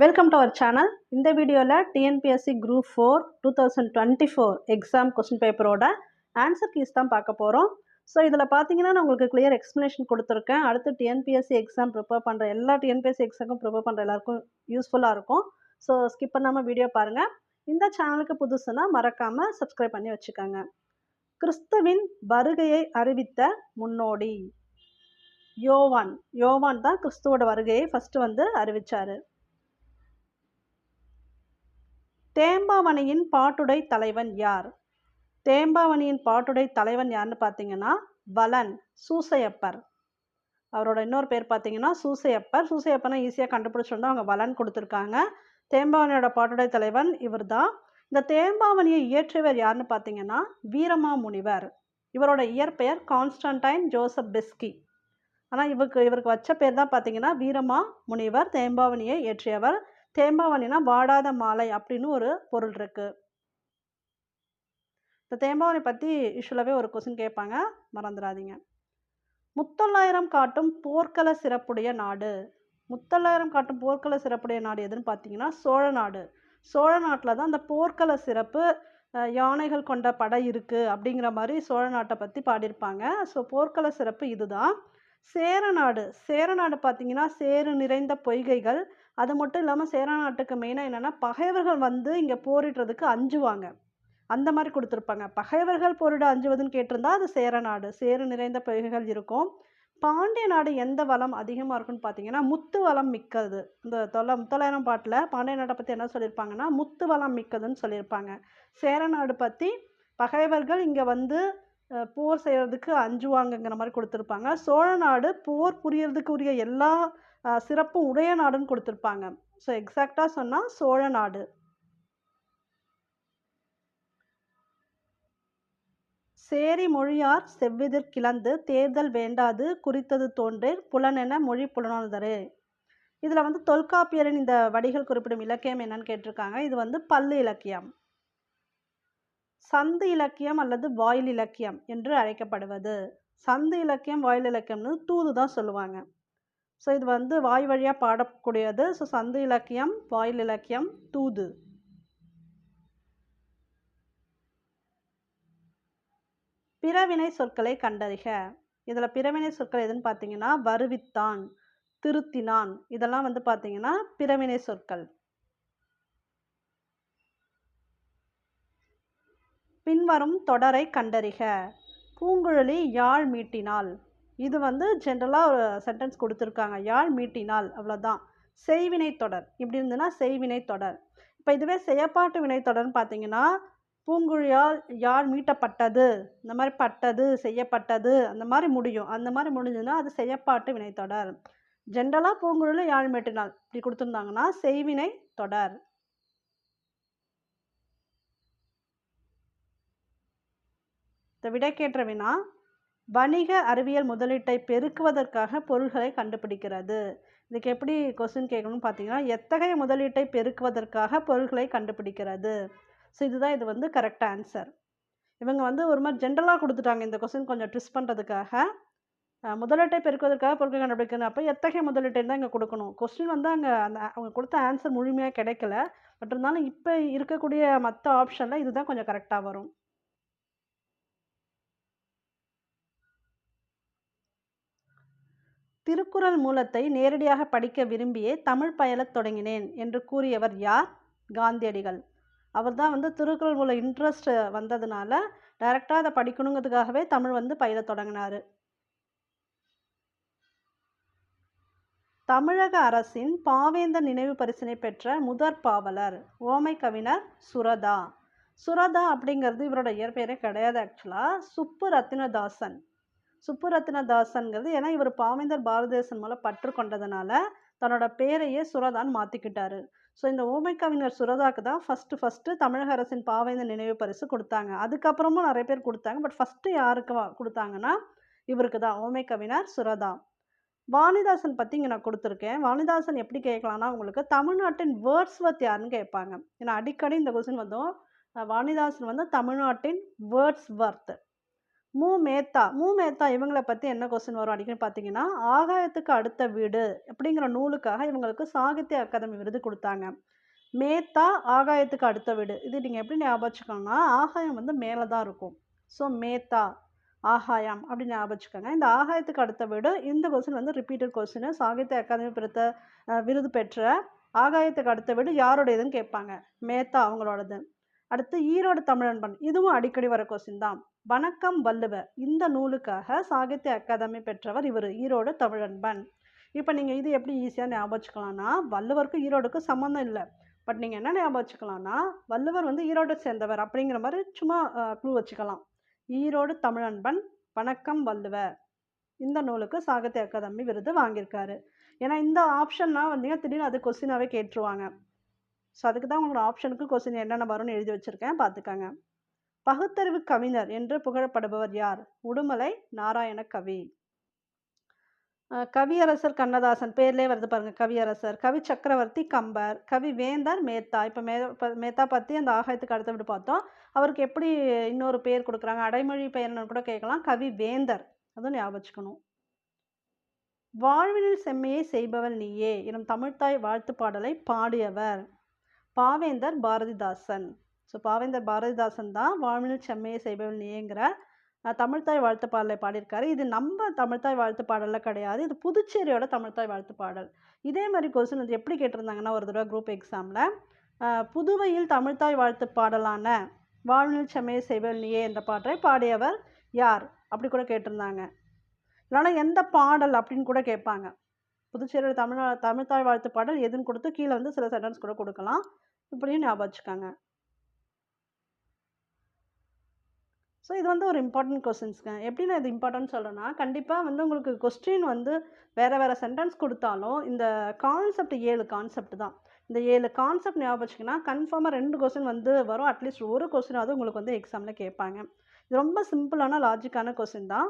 Welcome to our channel. இந்த வீடியோவில் TNPSC group 4 2024 exam question பேப்பரோட ஆன்சர் கீஸ் தான் பார்க்க போகிறோம். ஸோ இதில் பார்த்தீங்கன்னா நான் உங்களுக்கு கிளியர் எக்ஸ்ப்ளனேஷன் கொடுத்துருக்கேன். அடுத்து டிஎன்பிஎஸ்சி எக்ஸாம் ப்ரிப்பேர் பண்ணுற எல்லா டிஎன்பிஎஸ்சி எக்ஸாமுக்கும் ப்ரிப்பேர் பண்ணுற எல்லாருக்கும் யூஸ்ஃபுல்லாக இருக்கும். ஸோ ஸ்கிப் பண்ணாமல் வீடியோ பாருங்கள். இந்த சேனலுக்கு புதுசுனா மறக்காமல் சப்ஸ்கிரைப் பண்ணி வச்சுக்கோங்க. கிறிஸ்துவின் வருகையை அறிவித்த முன்னோடி யோவான் தான் கிறிஸ்துவோட வருகையை ஃபஸ்ட்டு அறிவிச்சார். தேம்பாவணியின் பாட்டுடை தலைவன் யார்? தேம்பாவணியின் பாட்டுடை தலைவன் யாருன்னு பார்த்தீங்கன்னா வலன் சூசையப்பர். அவரோட இன்னொரு பேர் பார்த்தீங்கன்னா சூசையப்பர். சூசையப்பர்னா ஈஸியாக கண்டுபிடிச்சிருந்தா அவங்க வலன் கொடுத்துருக்காங்க. தேம்பாவணியோட பாட்டுடை தலைவன் இவர் தான். இந்த தேம்பாவணியை இயற்றியவர் யாருன்னு பார்த்தீங்கன்னா வீரமாமுனிவர். இவரோட இயற்பெயர் கான்ஸ்டன்டைன் ஜோசப் பெஸ்கி. ஆனால் இவருக்கு வச்ச பேர் தான் பார்த்தீங்கன்னா வீரமாமுனிவர். தேம்பாவணியை இயற்றியவர். தேம்பாவணினா வாடாத மாலை அப்படின்னு ஒரு பொருள் இருக்கு. இந்த தேம்பாவணி பற்றி யூஸ்வலாகவே ஒரு கொஸ்டின் கேட்பாங்க, மறந்துடாதீங்க. முத்தொள்ளாயிரம் காட்டும் போர்க்கள சிறப்புடைய நாடு. முத்தொள்ளாயிரம் காட்டும் போர்க்கள சிறப்புடைய நாடு எதுன்னு பார்த்தீங்கன்னா சோழ நாடு. சோழ நாட்டில் தான் அந்த போர்க்கள சிறப்பு, யானைகள் கொண்ட படை இருக்குது அப்படிங்கிற மாதிரி சோழ நாட்டை பற்றி பாடியிருப்பாங்க. ஸோ போர்க்கள சிறப்பு இதுதான். சேரநாடு பார்த்தீங்கன்னா சேறு நிறைந்த பொய்கைகள். அது மட்டும் இல்லாமல் சேரநாட்டுக்கு மெயினாக என்னென்னா பகைவர்கள் இங்கே போரிடுறதுக்கு அஞ்சுவாங்க, அந்த மாதிரி கொடுத்துருப்பாங்க. பகைவர்கள் போரிட அஞ்சுவதுன்னு கேட்டிருந்தா அது சேரநாடு. சேறு நிறைந்த பொய்கைகள் இருக்கும். பாண்டிய நாடு எந்த வளம் அதிகமாக இருக்குன்னு பார்த்தீங்கன்னா முத்து வளம் மிக்கது. இந்த முத்தொள்ளாயிரம் பாட்டில் பாண்டிய நாட்டை பற்றி என்ன சொல்லியிருப்பாங்கன்னா முத்து வளம் மிக்கதுன்னு சொல்லியிருப்பாங்க. சேரநாடு பற்றி பகைவர்கள் இங்கே போர் செய்கிறதுக்கு அஞ்சுவாங்கங்கிற மாதிரி கொடுத்துருப்பாங்க. சோழ நாடு போர் புரியறதுக்கு உரிய எல்லா சிறப்பும் உடைய நாடுன்னு கொடுத்துருப்பாங்க. ஸோ எக்ஸாக்டாக சொன்னால் சோழ நாடு. சேரி மொழியார் செவ்விதிர் கிளந்து தேர்தல் வேண்டாது குறித்தது தோன்றேர் புலனென மொழி புலனாதரே. இதில் தொல்காப்பியரின் இந்த வடிகள் குறிப்பிடும் இலக்கியம் என்னன்னு கேட்டிருக்காங்க. இது பல்லு இலக்கியம், சந்து இலக்கியம் அல்லது வாயில் இலக்கியம் என்று அழைக்கப்படுவது. சந்து இலக்கியம் வாயில் இலக்கியம்னு தூது தான் சொல்லுவாங்க. ஸோ இது வாய் வழியாக பாடக்கூடியது. ஸோ சந்து இலக்கியம், வாயில் இலக்கியம், தூது. பிறவினை சொற்களை கண்டறிக. இதில் பிறவினை சொற்கள் எதுன்னு பார்த்தீங்கன்னா வருவித்தான், திருத்தினான், இதெல்லாம் பார்த்தீங்கன்னா பிறவினை சொற்கள். பின்வரும் தொடரை கண்டறிக. பூங்குழலி யாழ் மீட்டினாள். இது ஜென்ரலாக ஒரு சென்டென்ஸ் கொடுத்துருக்காங்க. யாழ் மீட்டினாள், அவ்வளோதான். செய்வினை தொடர் இப்படி இருந்ததுன்னா செய்வினை தொடர். இப்போ இதுவே செயப்பாட்டு வினை தொடர்னு பார்த்தீங்கன்னா பூங்குழியால் யாழ் மீட்டப்பட்டது, இந்த மாதிரி பட்டது, செய்யப்பட்டது, அந்த மாதிரி முடியும். அந்த மாதிரி முடிஞ்சதுன்னா அது செயப்பாட்டு வினைத்தொடர். ஜென்ரலாக பூங்குழலி யாழ் மீட்டினாள் இப்படி கொடுத்துருந்தாங்கன்னா செய்வினை தொடர். இந்த விடைக்கேற்ற வினா வணிக அறிவியல் முதலீட்டை பெருக்குவதற்காக பொருள்களை கண்டுபிடிக்கிறது. இதுக்கு எப்படி கொஸ்டின் கேட்கணும்னு பார்த்தீங்கன்னா எத்தகைய முதலீட்டை பெருக்குவதற்காக பொருள்களை கண்டுபிடிக்கிறது. ஸோ இதுதான் இது கரெக்ட் ஆன்சர். இவங்க ஒரு மாதிரி ஜென்ரலாக கொடுத்துட்டாங்க இந்த கொஸ்டின் கொஞ்சம் ட்விஸ்ட் பண்ணுறதுக்காக. முதலீட்டை பெருக்குவதற்காக பொருட்கள் கண்டுபிடிக்கணும். அப்போ எத்தகைய முதலீட்டை தான் இங்கே கொடுக்கணும். கொஸ்டின் அங்கே அவங்க கொடுத்த ஆன்சர் முழுமையாக கிடைக்கல. பட் இருந்தாலும் இப்போ இருக்கக்கூடிய மற்ற ஆப்ஷனில் இதுதான் கொஞ்சம் கரெக்டாக வரும். திருக்குறள் மூலத்தை நேரடியாக படிக்க விரும்பியே தமிழ் பயிலத் தொடங்கினேன் என்று கூறியவர் யார்? காந்தியடிகள். அவர் தான் திருக்குறள் மூல இன்ட்ரெஸ்ட் வந்ததுனால டைரெக்டாக அதை படிக்கணுங்கிறதுக்காகவே தமிழ் பயில தொடங்கினார். தமிழக அரசின் பாவேந்தர் நினைவு பரிசினை பெற்ற முதற் பாவலர் ஓமை கவிஞர் சுரதா. சுரதா அப்படிங்கிறது இவரோட இயற்பெயரே கிடையாது. ஆக்சுவலாக சுப்பு ரத்தினதாசன்கிறது. ஏன்னா இவர் பாவேந்தர் பாரதிதாசன் மேலே பற்று கொண்டதுனால தன்னோட பேரையே சுரதான் மாற்றிக்கிட்டாரு. ஸோ இந்த ஓமை கவிஞர் சுரதாக்கு தான் ஃபஸ்ட்டு தமிழக அரசின் பாவேந்தர் நினைவு பரிசு கொடுத்தாங்க. அதுக்கப்புறமும் நிறைய பேர் கொடுத்தாங்க. பட் ஃபஸ்ட்டு யாருக்கு கொடுத்தாங்கன்னா இவருக்கு தான், ஓமை கவிஞர் சுரதா. வாணிதாசன் பற்றி இங்கே நான் கொடுத்துருக்கேன். வாணிதாசன் எப்படி கேட்கலான்னா உங்களுக்கு தமிழ்நாட்டின் வேர்ட்ஸ்வர்த் யாருன்னு கேட்பாங்க. ஏன்னா அடிக்கடி இந்த கொஸ்டின் வாணிதாசன் தமிழ்நாட்டின் வேர்ட்ஸ்வர்த். மூ மேத்தா இவங்கள பத்தி என்ன கொஸ்டின் வரும் அடிக்கடி பார்த்தீங்கன்னா, ஆகாயத்துக்கு அடுத்த வீடு அப்படிங்கிற நூலுக்காக இவங்களுக்கு சாகித்ய அகாதமி விருது குடுத்தாங்க. மேத்தா, ஆகாயத்துக்கு அடுத்த வீடு. இது நீங்க எப்படி ஞாபகம் வச்சுக்கணும்னா, ஆகாயம் வந்து மேல தான் இருக்கும். ஸோ மேத்தா, ஆகாயம் அப்படின்னு ஞாபகம் வச்சுக்கோங்க. இந்த ஆகாயத்துக்கு அடுத்த வீடு இந்த கொஸ்டின் வந்து ரிப்பீட்டட் கொஸ்டின். சாகித்ய அகாதமி விருது பெற்ற ஆகாயத்துக்கு அடுத்த வீடு யாருடையதுன்னு கேட்பாங்க. மேத்தா அவங்களோடது. அடுத்து ஈரோடு தமிழன்பன். இதுவும் அடிக்கடி வர கொஸ்டின் தான். வணக்கம் வள்ளுவ இந்த நூலுக்காக சாகித்ய அகாதமி பெற்றவர் இவர் ஈரோடு தமிழன்பன். இப்போ நீங்கள் இது எப்படி ஈஸியாக ஞாபகம் வச்சுக்கலாம்னா, வள்ளுவருக்கும் ஈரோடுக்கும் சம்மந்தம் இல்லை. பட் நீங்கள் என்ன ஞாபகம் வச்சுக்கலாம்னா, வள்ளுவர் வந்து ஈரோட்டை சேர்ந்தவர் அப்படிங்கிற மாதிரி சும்மா க்ளூ வச்சுக்கலாம். ஈரோடு தமிழன்பன், வணக்கம் வள்ளுவ இந்த நூலுக்கு சாகித்ய அகாதமி விருது வாங்கியிருக்காரு. ஏன்னா இந்த ஆப்ஷன்லாம் வந்தீங்கன்னா திடீர்னு அது கொஸ்டினாகவே கேட்டுருவாங்க. ஸோ அதுக்கு தான் உங்களோட ஆப்ஷனுக்கு கொஸ்டின் என்னென்ன வரும்னு எழுதி வச்சுருக்கேன், பார்த்துக்கங்க. பகுத்தறிவு கவிஞர் என்று புகழப்படுபவர் யார்? உடுமலை நாராயண கவி. கவியரசர் கண்ணதாசன் பேர்லேயே வருது பாருங்க. கவியரசர், கவி சக்கரவர்த்தி கம்பர், கவி வேந்தர் மேத்தா. இப்போ மேத்தா பற்றி அந்த ஆகாயத்துக்கு அடுத்த விட்டு பார்த்தோம். அவருக்கு எப்படி இன்னொரு பேர் கொடுக்குறாங்க, அடைமொழி பெயர்னு கூட கேட்கலாம். கவி வேந்தர், அதுவும் ஞாபகம் வச்சுக்கணும். வாழ்வினில் செம்மையை செய்பவள் நீயே எனும் தமிழ்த்தாய் வாழ்த்து பாடலை பாடியவர் பாவேந்தர் பாரதிதாசன். ஸோ பாவேந்தர் பாரதிதாசன் தான் வாழ்வினில் செம்மையை செய்பவள் நீங்கிற தமிழ்த்தாய் வாழ்த்து பாடலை பாடியிருக்காரு. இது நம்ம தமிழ்த்தாய் வாழ்த்து பாடலில் கிடையாது, இது புதுச்சேரியோட தமிழ்த்தாய் வாழ்த்து பாடல். இதே மாதிரி கொஸ்டின் வந்து எப்படி கேட்டிருந்தாங்கன்னா, ஒரு தடவை குரூப் எக்ஸாமில் புதுவையில் தமிழ்த்தாய் வாழ்த்து பாடலான வாழ்வினில் செம்மையை செய்பவள் நீயே என்ற பாட்டை பாடியவர் யார் அப்படி கூட கேட்டிருந்தாங்க. இல்லைனா எந்த பாடல் அப்படின்னு கூட கேட்பாங்க. புதுச்சேரியோட தமிழ்த்தாய் வாழ்த்து பாடல் எதுன்னு கொடுத்து கீழே வந்து சில சென்டென்ஸ் கூட கொடுக்கலாம். இப்படியும் ஞாபகம் வச்சுக்கோங்க. ஸோ இது வந்து ஒரு இம்பார்ட்டன்ட் கொஸ்டின்ஸ்ங்க. எப்படி நான் இது இம்பார்ட்டன்ட் சொல்கிறேன்னா, கண்டிப்பாக வந்து உங்களுக்கு கொஸ்டின் வந்து வேறு சென்டென்ஸ் கொடுத்தாலும் இந்த கான்செப்ட் 7 கான்செப்ட் தான். இந்த 7 கான்செப்ட் ஞாபகம் வச்சிங்கன்னா கன்ஃபார்மாக 2 கொஸ்டின் வந்து வரும். அட்லீஸ்ட் ஒரு கொஸ்டினாவது உங்களுக்கு வந்து எக்ஸாமில் கேட்பாங்க. இது ரொம்ப சிம்பிளான லாஜிக்கான கொஸ்டின் தான்.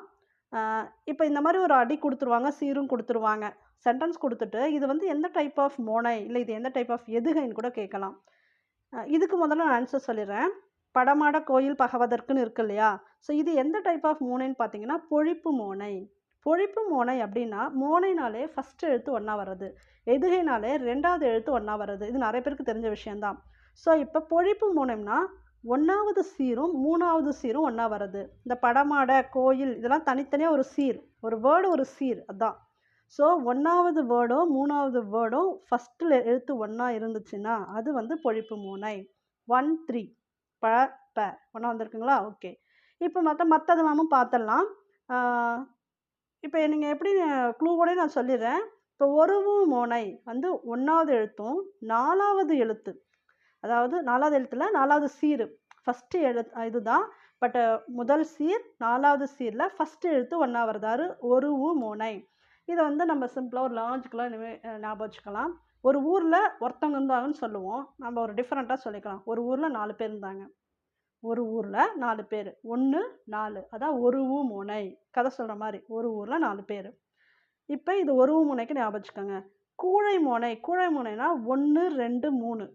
இப்போ இந்த மாதிரி ஒரு அடி கொடுத்துருவாங்க, சீரும் கொடுத்துருவாங்க. சென்டென்ஸ் கொடுத்துட்டு இது வந்து எந்த டைப் ஆஃப் மோனை இல்லை இது எந்த டைப் ஆஃப் எதுகைன்னு கூட கேட்கலாம். இதுக்கு முதல்ல நான் ஆன்சர் சொல்லிடுறேன். படமாட கோயில் பகவதற்குன்னு இருக்கு இல்லையா? ஸோ இது எந்த டைப் ஆஃப் மோனைன்னு பார்த்தீங்கன்னா பொழிப்பு மோனை. பொழிப்பு மோனை அப்படின்னா மோனைனாலே ஃபஸ்ட் எழுத்து ஒன்றா வர்றது, எதுகைனாலே 2வது எழுத்து ஒன்றா வர்றது. இது நிறைய பேருக்கு தெரிஞ்ச விஷயந்தான். ஸோ இப்போ பொழிப்பு மோனைனா 1வது சீரும் 3வது சீரும் ஒன்றா வர்றது. இந்த படமாட கோயில் இதெல்லாம் தனித்தனியாக ஒரு சீர், ஒரு வேர்டு ஒரு சீர், அதுதான். ஸோ 1வது வேர்டும் 3வது வேர்டும் ஃபஸ்ட்டில் எழுத்து ஒன்றா இருந்துச்சுன்னா அது வந்து பொழிப்பு மோனை. 1 3 ப ப ஒன்றா வந்திருக்குங்களா? ஓகே. இப்போ மற்றது நாமும் பார்த்துடலாம். இப்போ நீங்கள் எப்படி க்ளூவோட நான் சொல்லிடுறேன். இப்போ ஒருவு மோனை வந்து 1வது எழுத்தும் 4வது எழுத்து, அதாவது 4வது எழுத்தில் 4வது சீர் ஃபஸ்ட்டு இதுதான். பட் முதல் சீர் 4வது சீரில் ஃபஸ்ட்டு எழுத்து ஒன்றா வருதாரு ஒருவு மோனை. இதை வந்து நம்ம சிம்பிளாக ஒரு லாஜிக்கலாக இனிமேல் ஞாபகம் வச்சுக்கலாம். ஒரு ஊரில் ஒருத்தவங்க இருந்தாங்கன்னு சொல்லுவோம், நம்ம ஒரு டிஃப்ரெண்ட்டாக சொல்லிக்கலாம். ஒரு ஊரில் 4 பேர் இருந்தாங்க. ஒரு ஊரில் 4 பேர், 1 4, அதான் ஒருவு மோனை. கதை சொல்கிற மாதிரி ஒரு ஊரில் 4 பேர். இப்போ இது ஒருவு மோனைக்கு ஞாபகம் வச்சுக்கோங்க. கூழை மோனை, கூழை மோனைனா 1 2 3,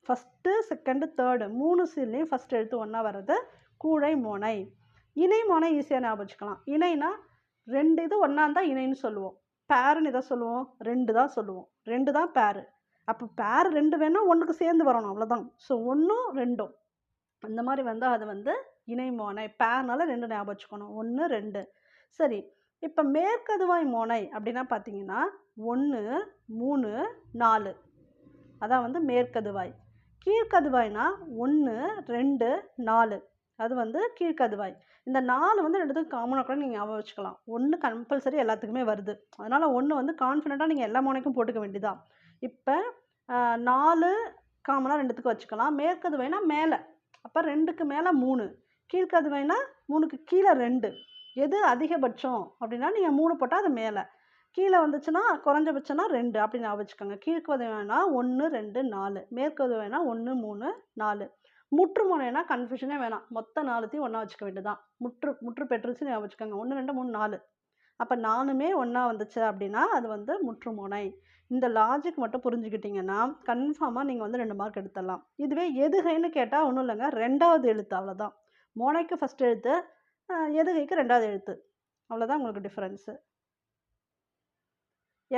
ஃபஸ்ட்டு செகண்டு தேர்டு 3 சீர்லேயும் ஃபஸ்ட் எழுத்து ஒன்றா வர்றது கூழை மோனை. இணை மோனை ஈஸியாக ஞாபகம் வச்சுக்கலாம். இணைனா 2 இது ஒன்றா இருந்தால் இணைன்னு சொல்லுவோம். பேருன்னு இதை சொல்லுவோம், 2 தான் சொல்லுவோம். 2 தான் பேரு. அப்போ பேர் 2 வேணால் 1க்கு சேர்ந்து வரணும், அவ்வளோதான். ஸோ 1ம் 2ம் அந்த மாதிரி வந்தால் அது வந்து இணை மோனை. பேர்னால 2 ஞாபகம் வச்சுக்கணும், 1 2. சரி, இப்போ மேற்கதுவாய் மோனை அப்படின்னா பார்த்தீங்கன்னா 1 3 4, அதான் வந்து மேற்கதுவாய். கீழ்கதுவாய்னா 1 2 4, அது வந்து கீழ்கதுவாய். இந்த 4 வந்து 2த்துக்கும் காமனாக கூட நீங்கள் ஞாபகம் வச்சுக்கலாம். 1 கம்பல்சரி எல்லாத்துக்குமே வருது, அதனால் 1 வந்து கான்ஃபிடெண்ட்டாக நீங்கள் எல்லா மோனைக்கும் போட்டுக்க வேண்டியதான். இப்போ 4 காமனாக 2த்துக்கு வச்சுக்கலாம். மேற்கதுவாய்னா மேலே, அப்போ 2க்கு மேலே 3. கீழ்கதுவாய்னா 3க்கு கீழே 2. எது அதிகபட்சம் அப்படின்னா நீங்கள் 3 போட்டால் அது மேலே, கீழே வந்துச்சுன்னா குறைஞ்சபட்சம்னா 2 அப்படின்னு ஞாபகம் வச்சுக்கோங்க. கீழ்கதுவாய்னா 1 2 4, மேற்கதுவாய்னா 1 3 4. முற்று மோனைனா கன்ஃபியூஷனே வேணாம், மொத்த 4த்தையும் ஒன்றா வச்சுக்க வேண்டியதான். முற்று பெற்றுச்சுன்னு ஞாபகம் வச்சுக்கோங்க. 1 2 3 4, அப்போ 4மே ஒன்றா வந்துச்சு அப்படின்னா அது வந்து முற்று மோனை. இந்த லாஜிக் மட்டும் புரிஞ்சுக்கிட்டிங்கன்னா கன்ஃபார்மாக நீங்கள் வந்து 2 மார்க் எடுத்துடலாம். இதுவே எதுகைன்னு கேட்டால் ஒன்றும் இல்லைங்க, 2வது எழுத்து, அவ்வளோதான். மோனைக்கு ஃபஸ்ட் எழுத்து, எதுகைக்கு 2வது எழுத்து. அவ்வளோதான் உங்களுக்கு டிஃபரன்ஸு.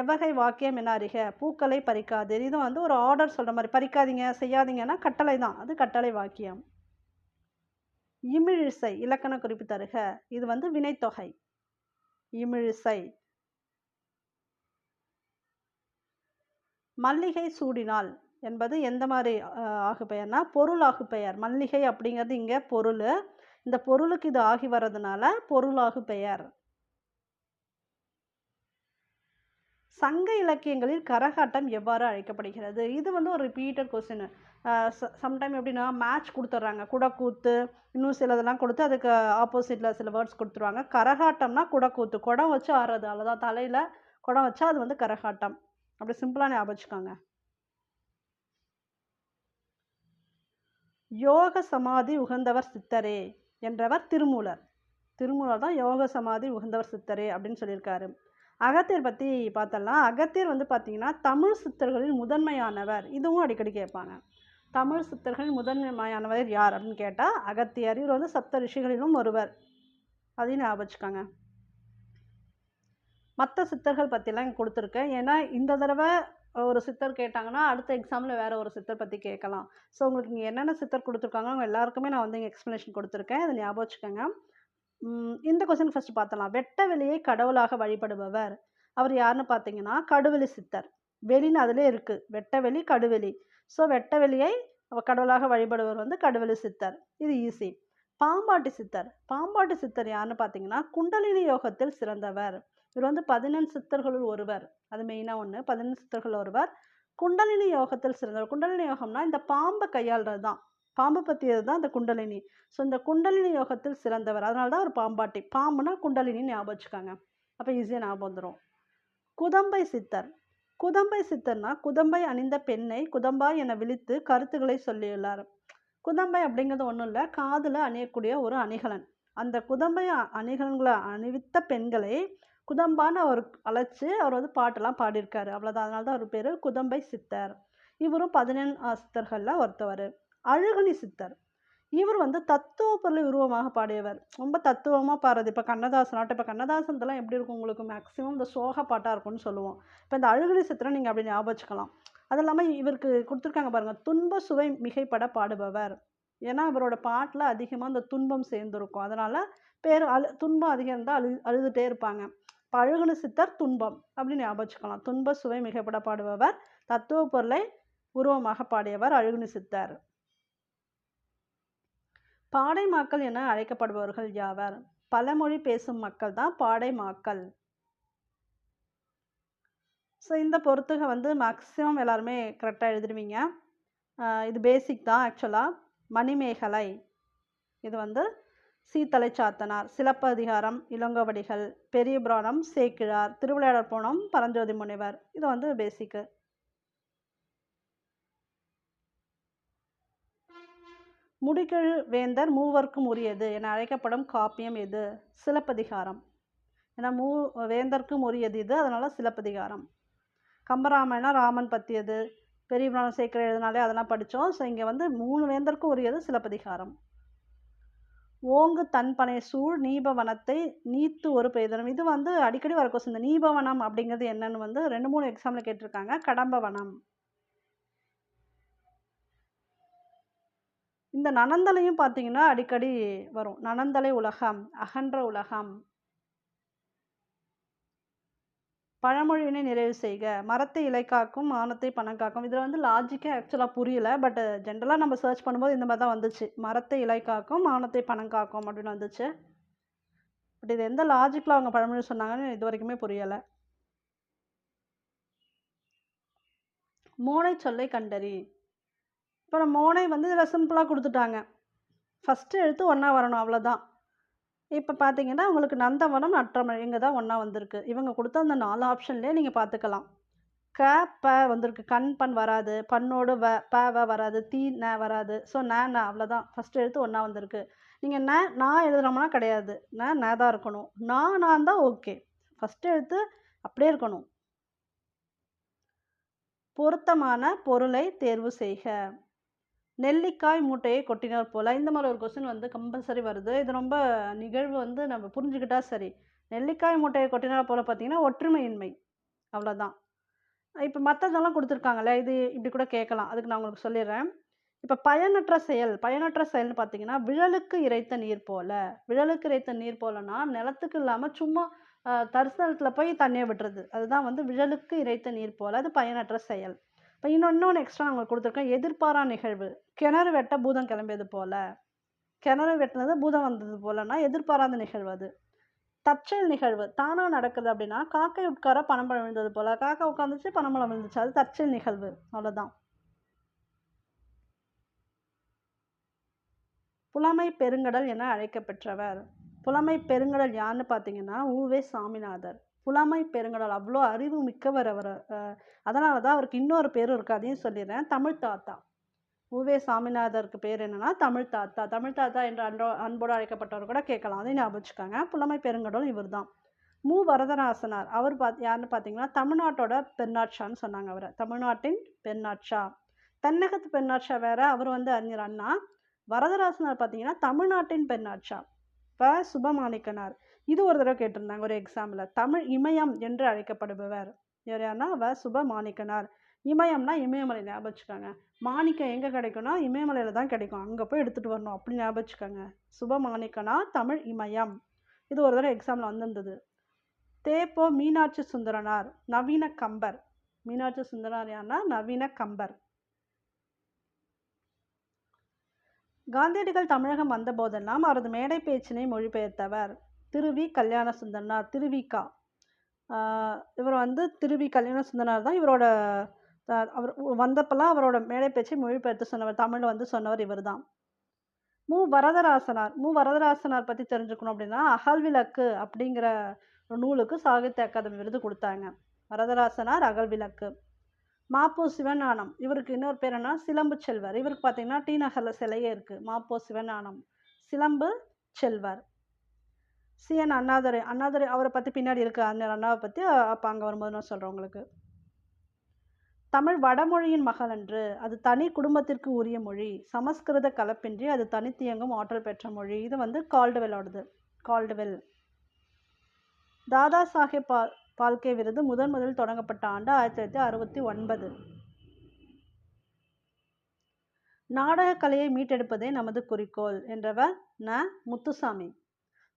எவ்வகை வாக்கியம் என அறிக. பூக்களை பறிக்காதீர். இது வந்து ஒரு ஆர்டர் சொல்ற மாரி. பறிக்காதீங்க, செய்யாதீங்கன்னா கட்டளை தான். அது கட்டளை வாக்கியம். இமிழிசை இலக்கண குறிப்பு தருக. இது வந்து வினைத்தொகை. இமிழிசை. மல்லிகை சூடினாள் என்பது எந்த மாரி ஆகுபெயர்னா, பொருள் ஆகுபெயர். மல்லிகை அப்படிங்கிறது இங்க பொருளு. இந்த பொருளுக்கு இது ஆகி வர்றதுனால பொருளாகு பெயர். சங்க இலக்கியங்களில் கரகாட்டம் எவ்வாறு அழைக்கப்படுகிறது? இது வந்து ஒரு ரிப்பீட்டட் கொஸ்டின். சம்டைம் எப்படின்னா மேட்ச் கொடுத்துட்றாங்க. குடக்கூத்து இன்னும் சிலதெல்லாம் கொடுத்து அதுக்கு ஆப்போசிட்டில் சில வேர்ட்ஸ் கொடுத்துருவாங்க. கரகாட்டம்னா குடக்கூத்து. குடம் வச்சு ஆடுறது அவ்வளோதான். தலையில் குடம் வச்சா அது வந்து கரகாட்டம். அப்படி சிம்பிளாக ஞாபகம் வச்சுக்கோங்க. யோக சமாதி உகந்தவர் சித்தரே என்றவர் திருமூலர். திருமூலர் தான் யோக சமாதி உகந்தவர் சித்தரே அப்படின்னு சொல்லியிருக்காரு. அகத்தியர் பற்றி பார்த்தலாம். அகத்தியர் வந்து பார்த்தீங்கன்னா தமிழ் சித்தர்களில் முதன்மையானவர். இதுவும் அடிக்கடி கேட்பாங்க. தமிழ் சித்தர்களில் முதன்மையானவர் யார் அப்படின்னு கேட்டால் அகத்தியர். இவர் வந்து சப்த ரிஷிகளிலும் ஒருவர். அதையும் ஞாபகம் வச்சுக்கோங்க. மற்ற சித்தர்கள் பற்றிலாம் இங்கே கொடுத்துருக்கேன். ஏன்னா இந்த தடவை ஒரு சித்தர் கேட்டாங்கன்னா அடுத்த எக்ஸாமில் வேறு ஒரு சித்தர் பற்றி கேட்கலாம். ஸோ உங்களுக்கு இங்கே என்னென்ன சித்தர் கொடுத்துருக்காங்க அவங்க எல்லாருக்குமே நான் வந்து இங்கே எக்ஸ்ப்ளனேஷன் கொடுத்துருக்கேன். இதை ஞாபகம் வச்சுக்கோங்க. இந்த கொஸ்டின் ஃபர்ஸ்ட் பார்த்தலாம். வெட்ட வெளியை கடவுளாக வழிபடுபவர் அவர் யாருன்னு பார்த்தீங்கன்னா கடுவெளி சித்தர். வெளின்னு அதிலே இருக்குது. வெட்ட வெளி கடுவெளி. ஸோ வெட்ட வெளியை கடவுளாக வழிபடுவர் வந்து கடுவெளி சித்தர். இது ஈஸி. பாம்பாட்டி சித்தர். பாம்பாட்டி சித்தர் யாருன்னு பார்த்தீங்கன்னா குண்டலினி யோகத்தில் சிறந்தவர். இவர் வந்து 14 சித்தர்களுள் ஒருவர். அது மெயினாக ஒன்று. 14 சித்தர்கள் ஒருவர். குண்டலினி யோகத்தில் சிறந்தவர். குண்டலினி யோகம்னா இந்த பாம்பை கையாளுறது தான். பாம்பு பற்றியது தான் இந்த குண்டலினி. ஸோ இந்த குண்டலினி யோகத்தில் சிறந்தவர். அதனால தான் ஒரு பாம்பாட்டி. பாம்புனா குண்டலினி ஞாபகம் வச்சுக்காங்க. அப்போ ஈஸியாக ஞாபகம் வந்துடும். குதம்பை சித்தர். குதம்பை சித்தர்னா குதம்பை அணிந்த பெண்ணை குதம்பாய் என விழித்து கருத்துக்களை சொல்லியுள்ளார். குதம்பை அப்படிங்கிறது ஒன்றும் இல்லை, காதில் அணியக்கூடிய ஒரு அணிகலன். அந்த குதம்பை அணிகலன்களை அணிவித்த பெண்களை குதம்பான்னு அவர் அழைச்சி அவர் வந்து பாட்டெல்லாம் பாடியிருக்காரு. அவ்வளோதான். அதனால தான் அவர் பேர் குதம்பை சித்தர். இவரும் 14 சித்தர்களில் ஒருத்தவர். அழுகுனி சித்தர். இவர் வந்து தத்துவ பொருளை உருவமாக பாடியவர். ரொம்ப தத்துவமாக பாடுறது. இப்போ கண்ணதாசனாட்டம். இப்போ கண்ணதாசன்லாம் எப்படி இருக்கும் உங்களுக்கு? மேக்ஸிமம் இந்த சோக பாட்டாக இருக்கும்னு சொல்லுவோம். இப்போ இந்த அழுகுனி சித்தரை நீங்கள் அப்படி ஞாபகம் வச்சுக்கலாம். அது இல்லாமல் இவருக்கு கொடுத்துருக்காங்க பாருங்கள், துன்ப சுவை மிகைப்பட பாடுபவர். ஏன்னா இவரோட பாட்டில் அதிகமாக இந்த துன்பம் சேர்ந்துருக்கும். அதனால் பேர் துன்பம் அதிகம் இருந்தால் அழுதுகிட்டே இருப்பாங்க. இப்போ அழுகுனி சித்தர் துன்பம் அப்படின்னு ஞாபகம் வச்சுக்கலாம். துன்ப சுவை மிகைப்பட பாடுபவர். தத்துவ பொருளை உருவமாக பாடியவர் அழுகுனி சித்தர். பாடை மாக்கள் என அழைக்கப்படுபவர்கள் யாவர்? பலமொழி பேசும் மக்கள் தான் பாடை மாக்கள். ஸோ இந்த பொறுத்துக வந்து மேக்ஸிமம் எல்லாருமே கரெக்டாக எழுதிடுவீங்க. இது பேசிக் தான் ஆக்சுவலாக. மணிமேகலை இது வந்து சீத்தலை சாத்தனார், சிலப்பதிகாரம் இளங்கோவடிகள், பெரிய புராணம் சேக்கிழார், திருவிளையாடற் புராணம் பரஞ்சோதி முனிவர். இது வந்து பேசிக்கு. முடிகெழு வேந்தர் மூவர்க்கும் உரியது என அழைக்கப்படும் காப்பியம் எது? சிலப்பதிகாரம். ஏன்னா வேந்தர்க்கும் உரியது இது, அதனால சிலப்பதிகாரம். கம்பராமாயணம் ராமன் பற்றியது. பெரிய புராணம் சேக்கிழார் எழுதினாலே அதெல்லாம் படித்தோம். ஸோ இங்கே வந்து 3 வேந்தருக்கும் உரியது சிலப்பதிகாரம். ஓங்கு தன்பனை சூழ் நீபவனத்தை நீத்து ஒரு பெய்தனம். இது வந்து அடிக்கடி வர கொஸ்டின். இந்த நீபவனம் அப்படிங்கிறது என்னன்னு வந்து 2-3 எக்ஸாமில் கேட்டிருக்காங்க. கடம்பவனம். இந்த நனந்தலையும் பார்த்தீங்கன்னா அடிக்கடி வரும். நனந்தலை உலகம், அகன்ற உலகம். பழமொழியினை நிறைவு செய்க. மரத்தை இலை காக்கும், மானத்தை பணம் காக்கும். இதில் வந்து லாஜிக்கே ஆக்சுவலாக புரியல. பட் ஜென்ரலாக நம்ம சர்ச் பண்ணும்போது இந்த மாதிரி தான் வந்துச்சு. மரத்தை இலை காக்கும், மானத்தை பணம் காக்கும் அப்படின்னு வந்துச்சு. பட் இது எந்த லாஜிக்கில் அவங்க பழமொழி சொன்னாங்கன்னு இது வரைக்குமே புரியலை. மோனை சொல்லை கண்டறி. இப்போ மோனை வந்து இதில் சிம்பிளாக கொடுத்துட்டாங்க. ஃபஸ்ட்டு எழுத்து ஒன்றா வரணும், அவ்வளோதான். இப்போ பார்த்தீங்கன்னா உங்களுக்கு நந்தவனம் நற்றமிழ் இங்கே தான் ஒன்றா வந்திருக்கு. இவங்க கொடுத்த அந்த 4 ஆப்ஷன்லேயே நீங்கள் பார்த்துக்கலாம். க ப வந்திருக்கு. கண் பண் வராது. பண்ணோடு ப வராது. தீ ந வராது. ஸோ ந அவ்வளோதான். ஃபஸ்ட்டு எழுத்து ஒன்றா வந்திருக்கு. நீங்கள் நான் எழுதுனோம்னா கிடையாது. ந தான் இருக்கணும். நான் தான் ஓகே. ஃபஸ்ட்டு எழுத்து அப்படியே இருக்கணும். பொருத்தமான பொருளை தேர்வு செய்க. நெல்லிக்காய் மூட்டையை கொட்டினார் போல. இந்த மாதிரி ஒரு கொஸ்டின் வந்து கம்பல்சரி வருது. இது ரொம்ப நிகழ்வு வந்து நம்ம புரிஞ்சுக்கிட்டா சரி. நெல்லிக்காய் மூட்டையை கொட்டினார் போல பார்த்தீங்கன்னா, ஒற்றுமையின்மை. அவ்வளோதான். இப்ப மத்ததெல்லாம் குடுத்துருக்காங்கல்ல, இது இப்படி கூட கேட்கலாம். அதுக்கு நான் உங்களுக்கு சொல்லிர்றேன். இப்ப பயனற்ற செயல்னு பார்த்தீங்கன்னா, விழலுக்கு இறைத்த நீர் போல. விழலுக்கு இறைத்த நீர் போலன்னா, நிலத்துக்கு இல்லாம சும்மா தரிசனத்துல போய் தண்ணிய விடுறது. அதுதான் வந்து விழலுக்கு இறைத்த நீர் போல. அது பயனற்ற செயல். இப்ப இன்னொன்னு எக்ஸ்ட்ரா நான் உங்களுக்கு குடுத்துருக்கேன். எதிர்பாரா நிகழ்வு. கிணறு வெட்ட பூதம் கிளம்பியது போல. கிணறு வெட்டுனது பூதம் வந்தது போலன்னா, எதிர்பாராத நிகழ்வு அது. தற்செயல் நிகழ்வு. தானா நடக்குது அப்படின்னா, காக்கை உட்கார பனம்பழம் விழுந்தது போல. காக்கா உட்கார்ந்துச்சு, பனம்பழம் விழுந்துச்சு. அது தற்செயல் நிகழ்வு. அவ்வளோதான். புலமை பெருங்கடல் என அழைக்கப்பெற்றவர். புலமை பெருங்கடல் யாருன்னு பார்த்தீங்கன்னா, உ.வே. சாமிநாதர். புலமை பெருங்கடல் அவ்ளோ அறிவு மிக்கவர் அவரு. அதனால தான் அவருக்கு இன்னொரு பேரும் இருக்கு. அதையும் சொல்லிர்றேன். தமிழ் தாத்தா. உ.வே. சாமிநாதருக்கு பேர் என்னன்னா, தமிழ் தாத்தா. தமிழ் தாத்தா என்று அன்போடு அழைக்கப்பட்டவர் கூட கேட்கலாம். அதையும் ஞாபகம் வச்சுக்கோங்க. புலமை பெருங்கடல் இவர்தான். மு. வரதராசனார். அவர் யாருன்னு பார்த்தீங்கன்னா, தமிழ்நாட்டோட பெர்னாட்ஷான்னு சொன்னாங்க அவர. தமிழ்நாட்டின் பெர்னாட்ஷா. தென்னகத்து பெர்னாட்ஷா வேற. அவர் வந்து அறிஞர் அண்ணா. வரதராசனார் பார்த்தீங்கன்னா, தமிழ்நாட்டின் பெர்னாட்ஷா. சுபமாணிக்கனார். இது ஒரு தடவ கேட்டிருந்தாங்க ஒரு எக்ஸாம்ல. தமிழ் இமயம் என்று அழைக்கப்படுபவர். இவர் யாருன்னா, சுபமாணிக்கனார். இமயம்னா இமயமலை ஞாபகம் வச்சுக்கோங்க. மாணிக்கம் எங்க கிடைக்கும்னா, இமயமலையில தான் கிடைக்கும். அங்க போய் எடுத்துட்டு வரணும். அப்படி ஞாபகம் வச்சுக்கோங்க. சுபமாணிக்கனார், தமிழ் இமயம். இது ஒரு தடவ எக்ஸாம்ல வந்திருந்தது. தேப்போ மீனாட்சி சுந்தரனார். நவீன கம்பர். மீனாட்சி சுந்தரனார் யாருன்னா, நவீன கம்பர். காந்தியடிகள் தமிழகம் வந்த போதெல்லாம் அவரது மேடை பேச்சினை மொழிபெயர்த்தவர். திருவி கல்யாண சுந்தரனார். திருவிக. இவர் வந்து திருவி கல்யாண சுந்தரனார் தான் இவரோட அவர் வந்தப்பெல்லாம் அவரோட மேடை பேச்சை மொழிபெயர்த்து சொன்னவர். தமிழ்ல வந்து சொன்னவர் இவர்தான். மு. வரதராசனார். மு. வரதராசனார் பத்தி தெரிஞ்சுக்கணும் அப்படின்னா, அகல்விளக்கு அப்படிங்கிற ஒரு நூலுக்கு சாகித்ய அகாதமி விருது குடுத்தாங்க. வரதராசனார், அகல்விளக்கு. மாப்போ சிவஞானம். இவருக்கு இன்னொரு பேர் என்ன? சிலம்பு செல்வர். இவருக்கு பார்த்தீங்கன்னா, டி நகர்ல சிலையே இருக்கு. மாப்போ சிவஞானம். சிலம்பு செல்வர். சி.என். அண்ணாதுரை. அண்ணாதுரை அவர பத்தி பின்னாடி இருக்கு. அண்ணாவ பத்தி அப்ப அங்க வரும்போது நான் சொல்றேன் உங்களுக்கு. தமிழ் வடமொழியின் மகள் அன்று. அது தனி குடும்பத்திற்கு உரிய மொழி. சமஸ்கிருத கலப்பின்றி அது தனித்தியங்கும் ஆற்றல் பெற்ற மொழி. இது வந்து கால்டுவெல்லோடது. கால்டுவெல். தாதா சாஹேப் பால்கே விருது முதலில் தொடங்கப்பட்ட ஆண்டு 1969. நாடகக் கலையை மீட்டெடுப்பதே நமது குறிக்கோள் என்றவர் முத்துசாமி.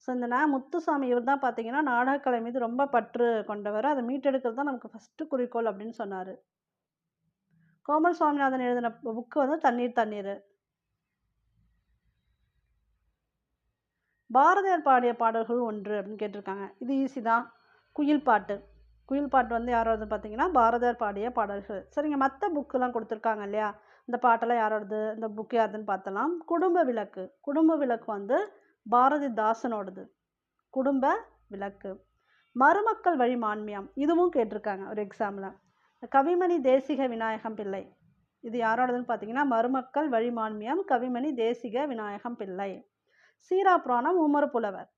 ஸோ இந்த முத்துசாமி இவர் தான் பார்த்தீங்கன்னா, நாடகக்கலை மீது ரொம்ப பற்று கொண்டவர். அதை மீட்டெடுக்கிறது தான் நமக்கு ஃபஸ்ட்டு குறிக்கோள் அப்படின்னு சொன்னார். கோமல் சுவாமிநாதன் எழுதின புக்கு வந்து தண்ணீர் தண்ணீர். பாரதியார் பாடிய பாடல்கள் ஒன்று அப்படின்னு கேட்டிருக்காங்க. இது ஈஸி தான். குயில் பாட்டு. குயில் பாட்டு வந்து யாரோடது பார்த்தீங்கன்னா, பாரதியார் பாடிய பாடல்கள். சரிங்க, மற்ற புக்கெல்லாம் கொடுத்துருக்காங்க இல்லையா, இந்த பாட்டெல்லாம் யாரோடது, இந்த புக்கு யாருதுன்னு பார்த்தலாம். குடும்ப விளக்கு. குடும்ப விளக்கு வந்து பாரதிதாசனோடது. குடும்ப விளக்கு. மருமக்கள் வழி மான்மியம். இதுவும் கேட்டிருக்காங்க ஒரு எக்ஸாமில். கவிமணி தேசிக விநாயகம் பிள்ளை. இது யாரோடதுன்னு பார்த்தீங்கன்னா, மருமக்கள் வழி மான்மியம், கவிமணி தேசிக விநாயகம் பிள்ளை. சீரா புராணம் உமர் புலவர்.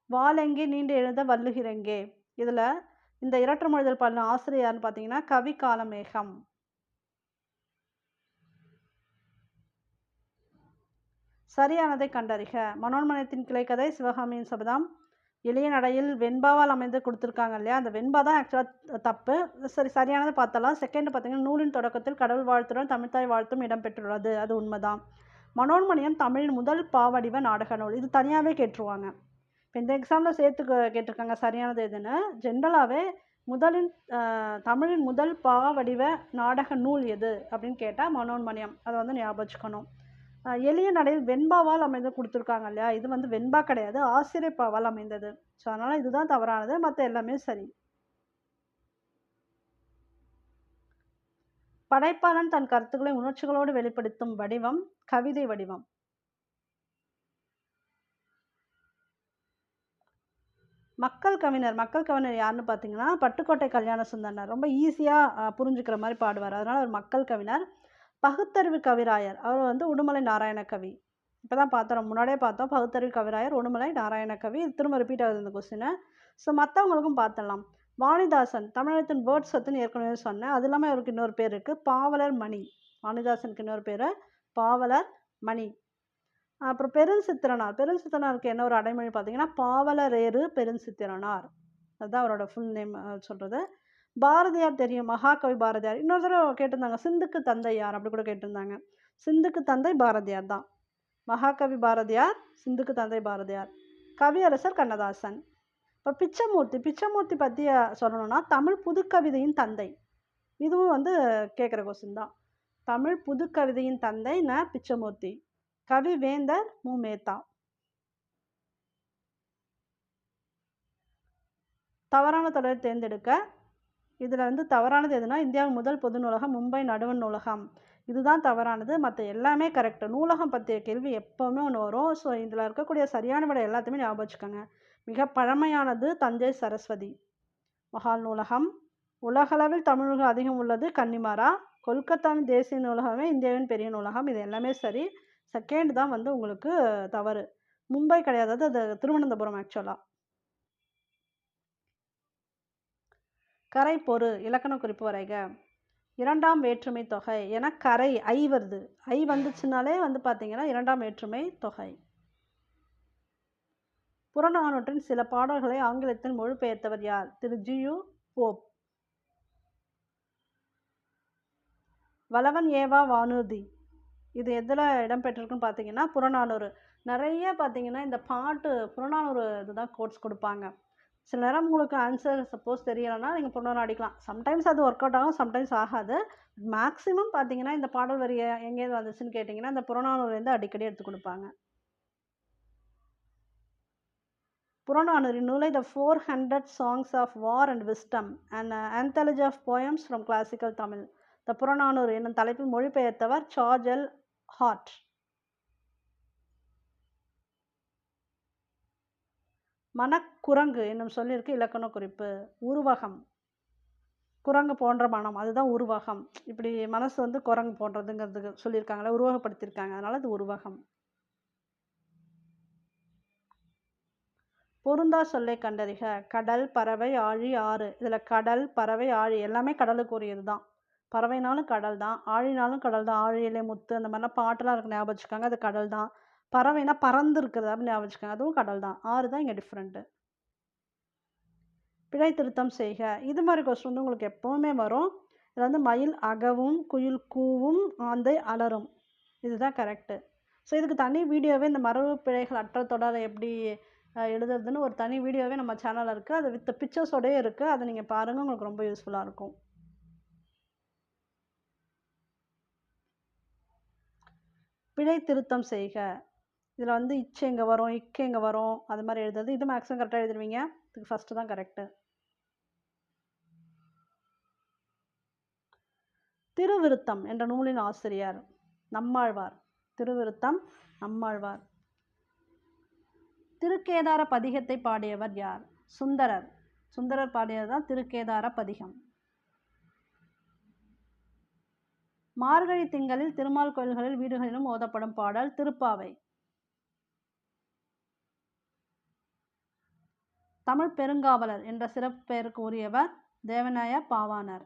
வாலெங்கே நீண்டு எழுத வல்லுகிறெங்கே. இதில் இந்த இரட்டை மொழிதல் பாடின ஆசிரியர்னு பார்த்தீங்கன்னா, கவி காலமேகம். சரியானதை கண்டறிக. மனோன்மணியத்தின் கிளைக்கதை, சிவகாமியின் சபதம். எளிய நடையில் வெண்பாவால் அமைந்து கொடுத்துருக்காங்க இல்லையா, அந்த வெண்பா தான் ஆக்சுவலாக தப்பு. சரியானதை பார்த்தலாம். செகண்ட் பார்த்தீங்கன்னா, நூலின் தொடக்கத்தில் கடவுள் வாழ்த்துடன் தமிழ்த்தாய் வாழ்த்தும் இடம்பெற்றுள்ளது. அது உண்மைதான். மனோன்மணியம் தமிழின் முதல் பாவடிவ நாடக நூல். இது தனியாகவே கேட்டுருவாங்க. இப்போ இந்த எக்ஸாமில் சேர்த்து கேட்டிருக்காங்க சரியானது எதுன்னு. ஜென்ரலாகவே தமிழின் முதல் பாவடிவ நாடக நூல் எது அப்படின்னு கேட்டால் மனோன்மணியம். அதை வந்து ஞாபகம் வச்சுக்கணும். எளிய நடையில் வெண்பாவால் அமைந்து கொடுத்துருக்காங்க இல்லையா, இது வந்து வெண்பா கிடையாது, ஆசிரியப்பாவால் அமைந்தது. ஸோ அதனால் இதுதான் தவறானது. மற்ற எல்லாமே சரி. படைப்பாளன் தன் கருத்துக்களை உணர்ச்சிகளோடு வெளிப்படுத்தும் வடிவம் கவிதை வடிவம். மக்கள் கவிஞர். மக்கள் கவிஞர் யாருன்னு பார்த்தீங்கன்னா, பட்டுக்கோட்டை கல்யாண சுந்தரனார். ரொம்ப ஈஸியாக புரிஞ்சுக்கிற மாதிரி பாடுவார். அதனால் அவர் மக்கள் கவிஞர். பகுத்தறிவு கவிராயர். அவர் வந்து உடுமலை நாராயண கவி. இப்போ தான் பார்த்தோம், முன்னாடியே பார்த்தோம். பகுத்தறிவு கவிராயர், உடுமலை நாராயண கவி. இது திரும்ப ரிப்பீட் ஆகுது இந்த கொஸ்டின். ஸோ மற்றவங்களுக்கும் பார்த்துடலாம். வாணிதாசன் தமிழகத்தின் வேர்ட் சத்துன்னு ஏற்கனவே சொன்னேன். அது இல்லாமல் அவருக்கு இன்னொரு பேர் இருக்குது, பாவலர் மணி. வாணிதாசனுக்கு இன்னொரு பேர் பாவலர் மணி. அப்புறம் பெருஞ்சித்திரனார். பெருஞ்சித்திரனாருக்கு என்ன ஒரு அடைமொழி பார்த்தீங்கன்னா, பாவலரேறு பெருஞ்சித்திரனார். அதுதான் அவரோட ஃபுல் நேம் சொல்கிறது. பாரதியார் தெரியும், மகாகவி பாரதியார். இன்னொரு தடவை கேட்டிருந்தாங்க, சிந்துக்கு தந்தை யார் அப்படி கூட கேட்டிருந்தாங்க. சிந்துக்கு தந்தை பாரதியார் தான். மகாகவி பாரதியார், சிந்துக்கு தந்தை பாரதியார். கவியரசர் கண்ணதாசன். இப்போ பிச்சமூர்த்தி. பிச்சமூர்த்தி பற்றி சொல்லணும்னா, தமிழ் புதுக்கவிதையின் தந்தை. இதுவும் வந்து கேட்குற கொஸ்டின் தான். தமிழ் புதுக்கவிதையின் தந்தை பிச்சமூர்த்தி. கவி வேந்தர் மு. மேத்தா. தவறான தொடரை தேர்ந்தெடுக்க. இதில் வந்து தவறானது எதுனா, இந்தியாவின் முதல் பொது நூலகம் மும்பை நடுவண் நூலகம். இதுதான் தவறானது. மற்ற எல்லாமே கரெக்டு. நூலகம் பற்றிய கேள்வி எப்போவுமே ஒன்று வரும். ஸோ இதில் இருக்கக்கூடிய சரியான விடை எல்லாத்தையுமே ஞாபகம் வச்சுக்கோங்க. மிக பழமையானது தஞ்சை சரஸ்வதி மஹால் நூலகம். உலகளவில் தமிழ் நூல்கள் அதிகம் உள்ளது கன்னிமாரா. கொல்கத்தாவின் தேசிய நூலகமே இந்தியாவின் பெரிய நூலகம். இது எல்லாமே சரி. செகண்ட் தான் வந்து உங்களுக்கு தவறு. மும்பை கிடையாது, அது திருவனந்தபுரம் ஆக்சுவலாக. கரை பொறு இலக்கண குறிப்பு வரைக. இரண்டாம் வேற்றுமை தொகை என கரை ஐ வருது. ஐ வந்துச்சுனாலே வந்து பார்த்தீங்கன்னா இரண்டாம் வேற்றுமை தொகை. புறநானூற்றின் சில பாடல்களை ஆங்கிலத்தில் மொழிபெயர்த்தவர் யார்? திரு ஜியு போப். வளவன் ஏவா வானூர்தி இது எதில் இடம்பெற்றிருக்குன்னு பார்த்தீங்கன்னா புறநானூறு. நிறைய பார்த்தீங்கன்னா இந்த பாட்டு புறநானூறு இதுதான் கோட்ஸ் கொடுப்பாங்க. சில நேரம் உங்களுக்கு ஆன்சர் சப்போஸ் தெரியலைன்னா நீங்கள் புறநானூறு அடிக்கலாம். சம்டைம்ஸ் அது ஒர்க் அவுட் ஆகும், சம்டைம்ஸ் ஆகாது. மேக்ஸிமம் பார்த்தீங்கன்னா இந்த பாடல் வரி எங்கேருந்து வந்துச்சுன்னு கேட்டிங்கன்னா இந்த புறநானூறுலேருந்து அடிக்கடி எடுத்து கொடுப்பாங்க. புறநானூறு நூலை த 400 Songs of War and Wisdom and Anthology of Poems from Classical Tamil. த புறநானூறு என்னும் தலைப்பில் மொழிபெயர்த்தவர் சார்ஜ் எல் ஹார்ட். மனக்குரங்கு என்னும் சொல்லிற்கு இலக்கண குறிப்பு. உருவகம். குரங்கு போன்ற மனம், அதுதான் உருவகம். இப்படி மனசு வந்து குரங்கு போன்றதுங்கிறதுக்கு சொல்லியிருக்காங்களே, உருவகப்படுத்தியிருக்காங்க, அதனால அது உருவகம். பொருந்தா சொல்லை கண்டறிக. கடல், பறவை, ஆழி, ஆறு. இதில் கடல், பறவை, ஆழி எல்லாமே கடலுக்கு உரியது தான். பறவைனாலும் கடல் தான், ஆழினாலும் கடல் தான். ஆழியிலே முத்து அந்த மாதிரிலாம் பாட்டெல்லாம் இருக்கு, ஞாபகம் வச்சுக்காங்க, அது கடல் தான். பறவைனா பறந்து இருக்கிறது அப்படின்னு ஞாபகம் வச்சுக்காங்க, அதுவும் கடல் தான். ஆறு தான் இங்கே டிஃப்ரெண்ட்டு. பிழை திருத்தம் செய்க. இது மாதிரி கொஸ்டின் வந்து உங்களுக்கு எப்போவுமே வரும். இதில் வந்து மயில் அகவும், குயில் கூவும், ஆந்தை அலரும். இதுதான் கரெக்டு. ஸோ இதுக்கு தனி வீடியோவே இந்த மரபு பிழைகள் அற்ற தொடரை எப்படி எழுதுறதுன்னு ஒரு தனி வீடியோவே நம்ம சேனலில் இருக்குது. அது வித் பிக்சர்ஸோடயே இருக்குது. அதை நீங்கள் பாருங்கள், உங்களுக்கு ரொம்ப யூஸ்ஃபுல்லாக இருக்கும். பிழை திருத்தம் செய்க. இதில் வந்து இச்சு எங்கே வரும், இக்கு எங்கே வரும், அது மாதிரி எழுதுறது. இது மேக்ஸிமம் கரெக்டாக எழுதுருவீங்க. இதுக்கு ஃபஸ்ட்டு தான் கரெக்டு. திருவிருத்தம் என்ற நூலின் ஆசிரியர் நம்மாழ்வார். திருவிருத்தம் நம்மாழ்வார். திருக்கேதார பதிகத்தை பாடியவர் யார்? சுந்தரர். சுந்தரர் பாடியது தான் திருக்கேதார பதிகம். மார்கழி திங்களில் திருமால் கோயில்களில் வீடுகளிலும் ஓதப்படும் பாடல் திருப்பாவை. தமிழ் பெருங்காவலர் என்ற சிறப்பு பெயருக்கு உரியவர் தேவநாய பாவாணர்.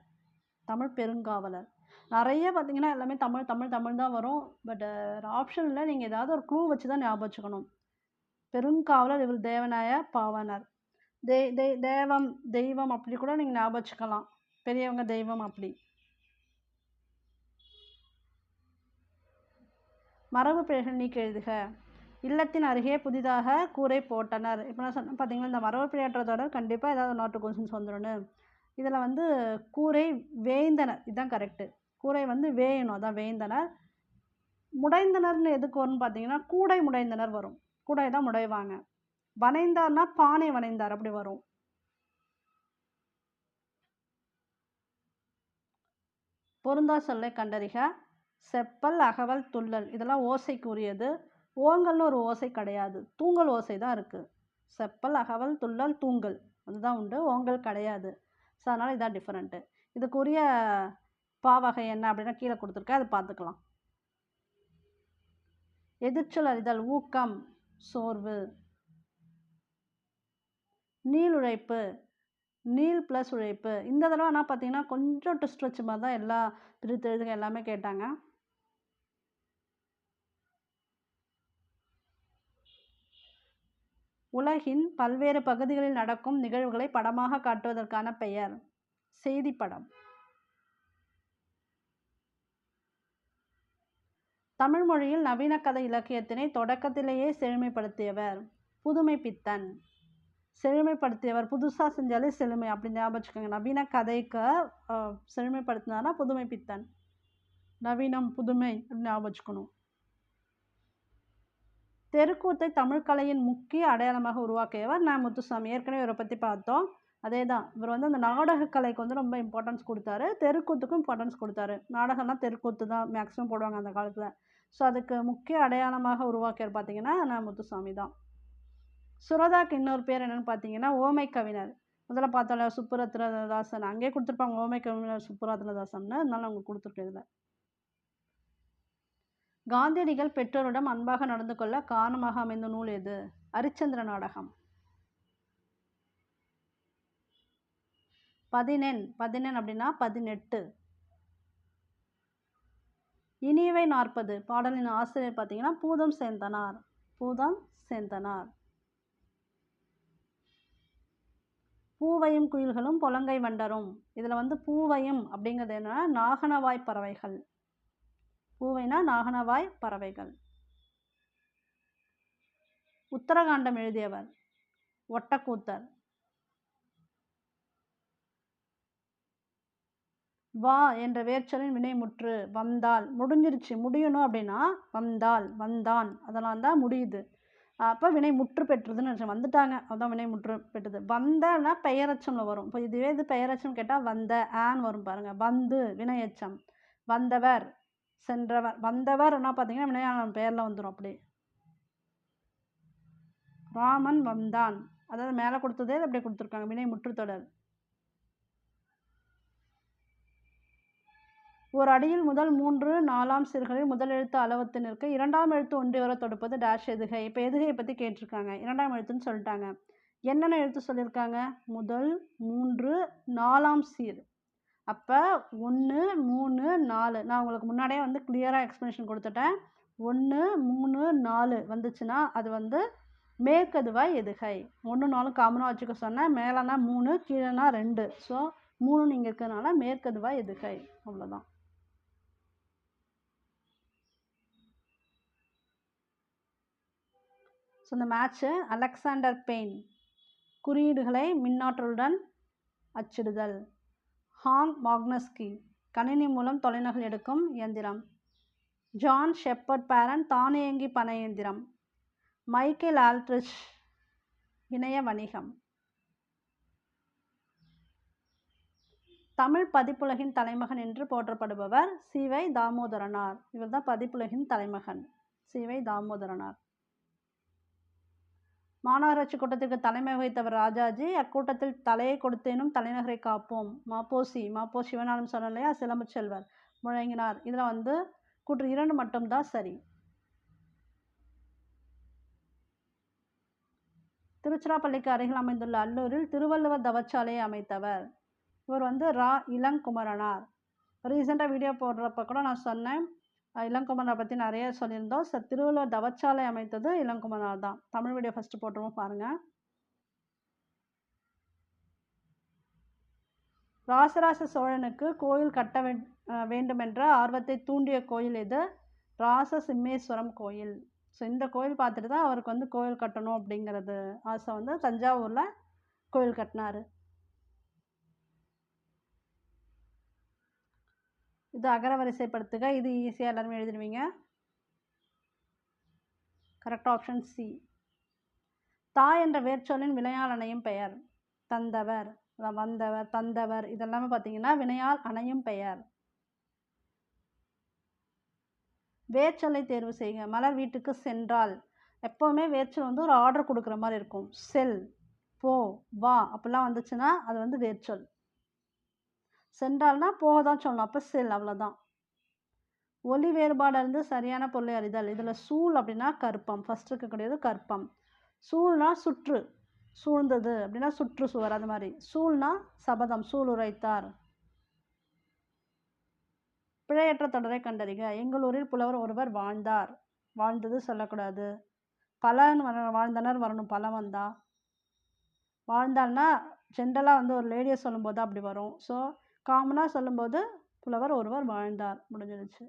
தமிழ் பெருங்காவலர். நிறைய பார்த்தீங்கன்னா எல்லாமே தமிழ் தமிழ் தமிழ் தான் வரும். பட் ஆப்ஷனில் நீங்கள் ஏதாவது ஒரு க்ளூ வச்சு தான் ஞாபகம் வச்சுக்கணும். பெருங்காவலர் இவர் தேவநாய பாவாணர். தேவம் தெய்வம் அப்படி கூட நீங்கள் ஞாபகம் வச்சுக்கலாம். பெரியவங்க தெய்வம் அப்படி. மரபு பிழைகள் நீக்கி எழுதுக. இல்லத்தின் அருகே புதிதாக கூரை போட்டனர். இப்போ நான் சொன்ன பார்த்தீங்கன்னா இந்த மரபு பிழையற்ற தொடர் கண்டிப்பாக ஏதாவது நோட்டு கொஸ்டின்ஸ் வந்துடும். இதில் வந்து கூரை வேய்ந்தனர், இதுதான் கரெக்டு. கூரை வந்து வேயணும், அதான் வேய்ந்தனர். முடைந்தனர்னு எதுக்கு வரும்னு பார்த்தீங்கன்னா கூடை முடைந்தனர் வரும். கூடை தான் முடைவாங்க. வனைந்தார்னா பானை வனைந்தார் அப்படி வரும். பொருந்தா சொல்லை கண்டறிக. செப்பல், அகவல், துள்ளல் இதெல்லாம் ஓசைக்கு உரியது. ஓங்கல்னு ஒரு ஓசை கிடையாது, தூங்கல் ஓசை தான் இருக்குது. செப்பல், அகவல், துள்ளல், தூங்கல் அதுதான் உண்டு, ஓங்கல் கிடையாது. ஸோ அதனால் இதான் டிஃப்ரெண்ட்டு. இதுக்குரிய பாவகை என்ன அப்படின்னா கீழே கொடுத்துருக்கேன், அதை பார்த்துக்கலாம். எதிர்ச்சொல் அறிதல். ஊக்கம், சோர்வு. நீளுழைப்பு. நீள் ப்ளஸ் உழைப்பு. இந்த தடவை ஆனால் பார்த்தீங்கன்னா கொஞ்சம் ட்விஸ்ட் வச்ச மாதிரி தான் எல்லா பிரித்து எழுதுக எல்லாமே கேட்டாங்க. உலகின் பல்வேறு பகுதிகளில் நடக்கும் நிகழ்வுகளை படமாக காட்டுவதற்கான பெயர் செய்திப்படம். தமிழ் மொழியில் நவீன கதை இலக்கியத்தினை தொடக்கத்திலேயே செழுமைப்படுத்தியவர் புதுமை பித்தன். செழுமைப்படுத்தியவர் புதுசாக செஞ்சாலே செழுமை அப்படி ஞாபகம் வச்சுக்கோங்க. நவீன கதைக்கு செழுமைப்படுத்தினார்னா புதுமை பித்தன். நவீனம் புதுமை ஞாபகம் வச்சுக்கணும். தெருக்கூத்தை தமிழ் கலையின் முக்கிய அடையாளமாக உருவாக்கியவர் ந. முத்துசாமி. ஏற்கனவே இவரை பற்றி பார்த்தோம். அதே தான், இவர் வந்து அந்த நாடக கலைக்கு வந்து ரொம்ப இம்பார்ட்டன்ஸ் கொடுத்தாரு, தெருக்கூத்துக்கும் இம்பார்ட்டன்ஸ் கொடுத்தாரு. நாடகம்னா தெருக்கூத்து தான் மேக்ஸிமம் போடுவாங்க அந்த காலத்தில். ஸோ அதுக்கு முக்கிய அடையாளமாக உருவாக்கியவர் பார்த்தீங்கன்னா ந. முத்துசாமி தான். சுரதாக்கு இன்னொரு பேர் என்னென்னு பார்த்தீங்கன்னா ஓமை கவிஞர். முதல்ல பார்த்தோம்ல சுப்புரத்னதாசன், அங்கேயே கொடுத்துருப்பாங்க ஓமை கவிஞர் சுப்புரத்னதாசன், அதனால அவங்க கொடுத்துருக்கேன் இதில். காந்தியடிகள் பெற்றோரிடம் அன்பாக நடந்து கொள்ள காரணமாக அமைந்த நூல் எது? அரிச்சந்திர நாடகம். 18 அப்படின்னா 18. இனியவை 40 பாடலின் ஆசிரியர் பார்த்தீங்கன்னா பூதம் சேந்தனார். பூதம் சேந்தனார். பூவையும் குயில்களும் பொலங்கை வண்டரும். இதில் வந்து பூவையும் அப்படிங்கிறது என்னன்னா நாகனவாய் பறவைகள். பூவைனா நாகனவாய் பறவைகள். உத்தரகாண்டம் எழுதியவர் ஒட்டக்கூத்தர். வா என்ற வேர்ச்சொலின் வினைமுற்று வந்தால். முடிஞ்சிருச்சு, முடியணும் அப்படின்னா வந்தால், வந்தான், அதெல்லாம் தான் முடியுது. அப்போ வினை முற்று பெற்றதுன்னு நினச்சேன். வந்துட்டாங்க, அதான் வினை முற்று பெற்றது. வந்தனா பெயரச்சமில் வரும். இப்போ இதுவே இது பெயரச்சம் கேட்டால் வந்த ஆன் வரும் பாருங்கள். வந்து வினையச்சம். வந்தவர் சென்றவர். வந்தவர் என்ன பார்த்தீங்கன்னா வினையான பெயரில் வந்துடும். அப்படி ராமன் வந்தான், அதாவது மேலே கொடுத்ததே அப்படி கொடுத்துருக்காங்க, வினை முற்று தொடர். ஒரு அடியில் முதல் 3 4ஆம் சீர்களில் முதல் எழுத்து அளவத்து நிற்க இரண்டாம் எழுத்து ஒன்றி வர தொடுப்பது டேஷ் எதுகை. இப்போ எதுகையை பற்றி கேட்டிருக்காங்க. இரண்டாம் எழுத்துன்னு சொல்லிட்டாங்க. என்னென்ன எழுத்து சொல்லியிருக்காங்க? முதல் 3 4ஆம் சீர். அப்போ 1 3 4. நான் உங்களுக்கு முன்னாடியே வந்து கிளியராக எக்ஸ்ப்ளனேஷன் கொடுத்துட்டேன். 1 3 4 வந்துச்சுன்னா அது வந்து மேற்கதுவாய் எதுகை. 1 4 காமனாக வச்சுக்க சொன்னேன். மேலேனா 3 கீழேனா 2. ஸோ 3 நீங்கள் இருக்கிறதுனால மேற்கதுவாய் எதுகை. அவ்வளோதான். ஸோ இந்த மேட்ச்சு அலெக்சாண்டர் பெயின் குறியீடுகளை மின்னாற்றலுடன் அச்சிடுதல். ஹாங் மாக்னஸ்கி கணினி மூலம் தொலைநகல் எடுக்கும் இயந்திரம். ஜான் ஷெப்பர்ட் பேரன் தானியங்கி பனை இயந்திரம். மைக்கேல் ஆல்ட்ரிச் இணைய வணிகம். தமிழ் பதிப்புலகின் தலைமகன் என்று போற்றப்படுபவர் சி.வை. தாமோதரனார். இவர் தான் பதிப்புலகின் தலைமகன், சி.வை. தாமோதரனார். மாநகராட்சி கூட்டத்திற்கு தலைமை வகித்தவர் ராஜாஜி. அக்கூட்டத்தில் தலையை கொடுத்தேனும் தலைநகரை காப்போம் மாப்போசி சிவனாலும் சொன்ன இல்லையா சிலம்பு செல்வர் முழங்கினார். இதில் வந்து கூற்று 2 மட்டும்தான் சரி. திருச்சிராப்பள்ளிக்கு அருகில் அமைந்துள்ள அல்லூரில் திருவள்ளுவர் தவச்சாலையை அமைத்தவர். இவர் வந்து ரா. இளங்குமரனார். ரீசெண்டாக வீடியோ போடுறப்ப கூட நான் சொன்னேன், இளங்குமரனை பற்றி நிறைய சொல்லியிருந்தோம். திருவள்ளுவர் தவச்சாலை அமைத்தது இளங்குமரனார் தான். தமிழ் வீடியோ ஃபஸ்ட்டு போட்டுருவோம் பாருங்கள். ராசராச சோழனுக்கு கோயில் கட்ட வேண்டுமென்ற ஆர்வத்தை தூண்டிய கோயில் எது? ராச சிம்மேஸ்வரம் கோயில். ஸோ இந்த கோயில் பார்த்துட்டு தான் அவருக்கு வந்து கோயில் கட்டணும் அப்படிங்கிறது ஆசை வந்து தஞ்சாவூரில் கோயில் கட்டினார். இது அகரவரிசைப்படுத்துக. இது ஈஸியாக எல்லாருமே எழுதிடுவீங்க. Correct option C. தா என்ற வேர்ச்சொல்லின் வினையால் அணையும் பெயர். தந்தவர், வந்தவர், தந்தவர் இதெல்லாமே பார்த்தீங்கன்னா வினையால் அணையும் பெயர். வேர்ச்சொல்லை தேர்வு செய்க. மலர் வீட்டுக்கு சென்றால். எப்போவுமே வேர்ச்சொல் வந்து ஒரு ஆர்டர் கொடுக்குற மாதிரி இருக்கும். செல், போ, வா அப்படிலாம் வந்துச்சுன்னா அது வந்து வேர்ச்சொல். சென்றால்னா போக தான் சொல்லணும், அப்போ செல், அவ்வளோதான். ஒலி வேறுபாடு இருந்து சரியான பொருளை அறிதல். இதில் சூழ் அப்படின்னா கற்பம், ஃபஸ்ட் இருக்கக்கூடியது கற்பம். சூழ்னா சுற்று, சூழ்ந்தது அப்படின்னா சுற்றுச்சுவர், அது மாதிரி. சூழ்னா சபதம், சூள் உரைத்தார். பிழையற்ற தொடரை கண்டறிக. எங்கள் ஊரில் புலவர் ஒருவர் வாழ்ந்தார். வாழ்ந்தது சொல்லக்கூடாது. பலன் வாழ்ந்தனர் வரணும், பலம் வந்தா. வாழ்ந்தால்னா ஜென்ரலாக வந்து ஒரு லேடியை சொல்லும்போது அப்படி வரும். ஸோ காமனாக சொல்லும்போது புலவர் ஒருவர் வாழ்ந்தார், முடிஞ்சிருச்சு.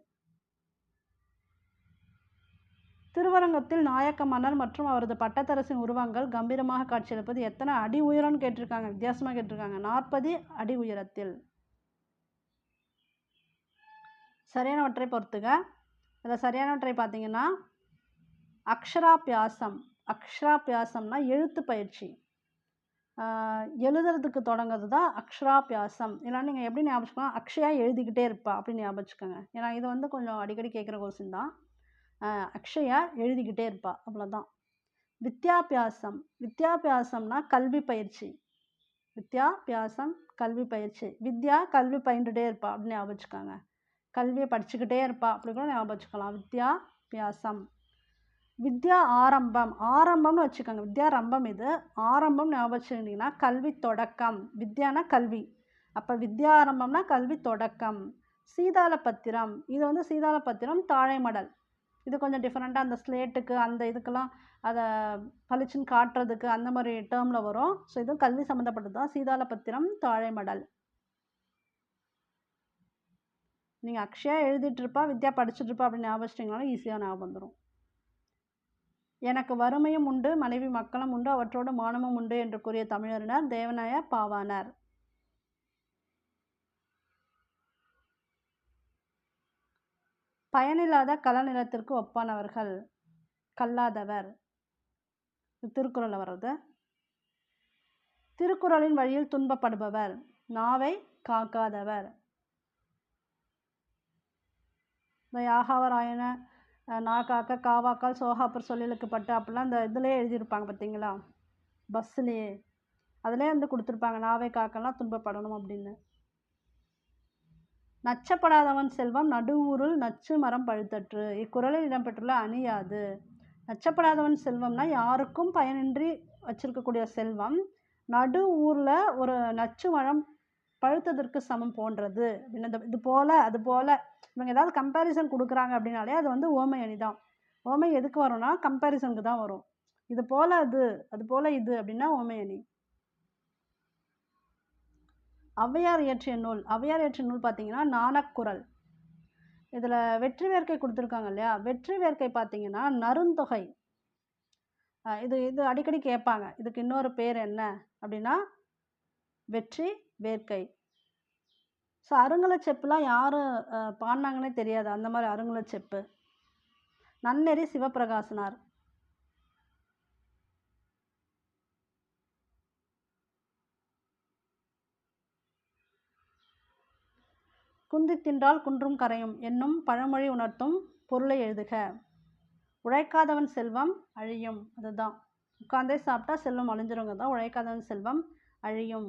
திருவரங்கத்தில் நாயக்க மன்னர் மற்றும் அவரது பட்டத்தரசின் உருவங்கள் கம்பீரமாக காட்சியளிப்பது எத்தனை அடி உயரம்னு கேட்டிருக்காங்க, வித்தியாசமாக கேட்டிருக்காங்க. 40 அடி உயரத்தில். சரியானவற்றை பொறுத்துக. இதில் சரியானவற்றை பார்த்தீங்கன்னா அக்ஷராபியாசம். அக்ஷராபியாசம்னா எழுத்து பயிற்சி, எழுதுறதுக்கு தொடங்குறது தான் அக்ஷராபியாசம். இல்லைன்னா நீங்கள் எப்படி ஞாபகம், அக்ஷயா எழுதிக்கிட்டே இருப்பா அப்படின்னு ஞாபகிச்சுக்கோங்க. ஏன்னா இது வந்து கொஞ்சம் அடிக்கடி கேட்குற கொஸ்டின் தான். அக்ஷயா எழுதிக்கிட்டே இருப்பா, அவ்வளோதான். வித்யாபியாசம். வித்யாபியாசம்னா கல்வி பயிற்சி. வித்யாபியாசம் கல்வி பயிற்சி. வித்யா கல்வி பயின்றுட்டே இருப்பா அப்படின்னு ஞாபகிச்சுக்கோங்க. கல்வியை படிச்சுக்கிட்டே இருப்பா அப்படி கூட ஞாபகிச்சுக்கலாம். வித்யாபியாசம். வித்யா ஆரம்பம். ஆரம்பம்னு வச்சுக்கோங்க, வித்யா ரம்பம் இது. ஆரம்பம் ஞாபகிச்சுக்கிட்டிங்கன்னா கல்வி தொடக்கம். வித்யானா கல்வி, அப்போ வித்யா ஆரம்பம்னா கல்வி தொடக்கம். சீதாள பத்திரம். இது வந்து சீதாள பத்திரம் தாழைமடல். இது கொஞ்சம் டிஃப்ரெண்ட்டாக அந்த ஸ்லேட்டுக்கு அந்த இதுக்கெல்லாம் அதை பளிச்சுன்னு காட்டுறதுக்கு அந்த மாதிரி டேர்மில் வரும். ஸோ இதுவும் கல்வி சம்மந்தப்பட்டது தான். சீதாள பத்திரம் தாழைமடல். நீங்கள் அக்ஷயா எழுதிட்டுருப்பா, வித்யா படிச்சுட்ருப்பா அப்படின்னு ஞாபகிச்சிட்டிங்கனாலும் ஈஸியாக ஞாபகம் வந்துடும். எனக்கு வறுமையும் உண்டு, மனைவி மக்களும் உண்டு, அவற்றோடு மானமும் உண்டு என்று கூறிய தமிழறிஞர் தேவநாய பாவாணர். பயனில்லாத களநிலத்திற்கு ஒப்பானவர்கள். கல்லாதவர். திருக்குறளில் வர்றது. திருக்குறளின் வழியில் துன்பப்படுபவர். நாவை காக்காதவர். இந்த யாகாவராயன நாக்காக்க காவாக்கால் சோகாப்பர் சொல்லிழுக்கப்பட்டு அப்படிலாம் இந்த இதிலே எழுதியிருப்பாங்க பார்த்தீங்களா, பஸ்ஸுலேயே அதிலே வந்து கொடுத்துருப்பாங்க நாவை காக்கெல்லாம் துன்பப்படணும் அப்படின்னு. நச்சப்படாதவன் செல்வம் நடுவூருள் நச்சு மரம் பழுத்தற்று. இக்குறளில் இடம்பெற்றுள்ள அணியாது. நச்சப்படாதவன் செல்வம்னா யாருக்கும் பயனின்றி வச்சிருக்கக்கூடிய செல்வம் நடு ஊரில் ஒரு நச்சு மரம் பழுத்ததற்கு சமம் போன்றது அப்படின்னு. இது போல் அது போல் இவங்க ஏதாவது கம்பேரிசன் கொடுக்குறாங்க அப்படின்னாலே அது வந்து ஓமை அணி தான். ஓமை எதுக்கு வரும்னா கம்பேரிசனுக்கு தான் வரும். இது போல் அது, அது போல் இது அப்படின்னா ஓமை அணி. ஔவையார் இயற்றிய நூல். ஔவையார் இயற்றிய நூல் பார்த்தீங்கன்னா நாணக்குறள். இதில் வெற்றி வேர்க்கை கொடுத்துருக்காங்க இல்லையா, வெற்றி வேர்க்கை பார்த்தீங்கன்னா நருந்தொகை. இது இது அடிக்கடி கேட்பாங்க, இதுக்கு இன்னொரு பேர் என்ன அப்படின்னா வெற்றி வேர்க்கை. ஸோ அருங்கலச்செப்புலாம் யார் பாடினாங்கன்னே தெரியாது, அந்த மாதிரி அருங்கலச்செப்பு. நன்னெறி சிவபிரகாசனார். குந்தி தின்றால் குன்றும் கரையும் என்னும் பழமொழி உணர்த்தும் பொருளை எழுதுக. உழைக்காதவன் செல்வம் அழியும். அதுதான், உட்கார்ந்தே சாப்பிட்டா செல்வம் அழிஞ்சிருங்க தான் உழைக்காதவன் செல்வம் அழியும்.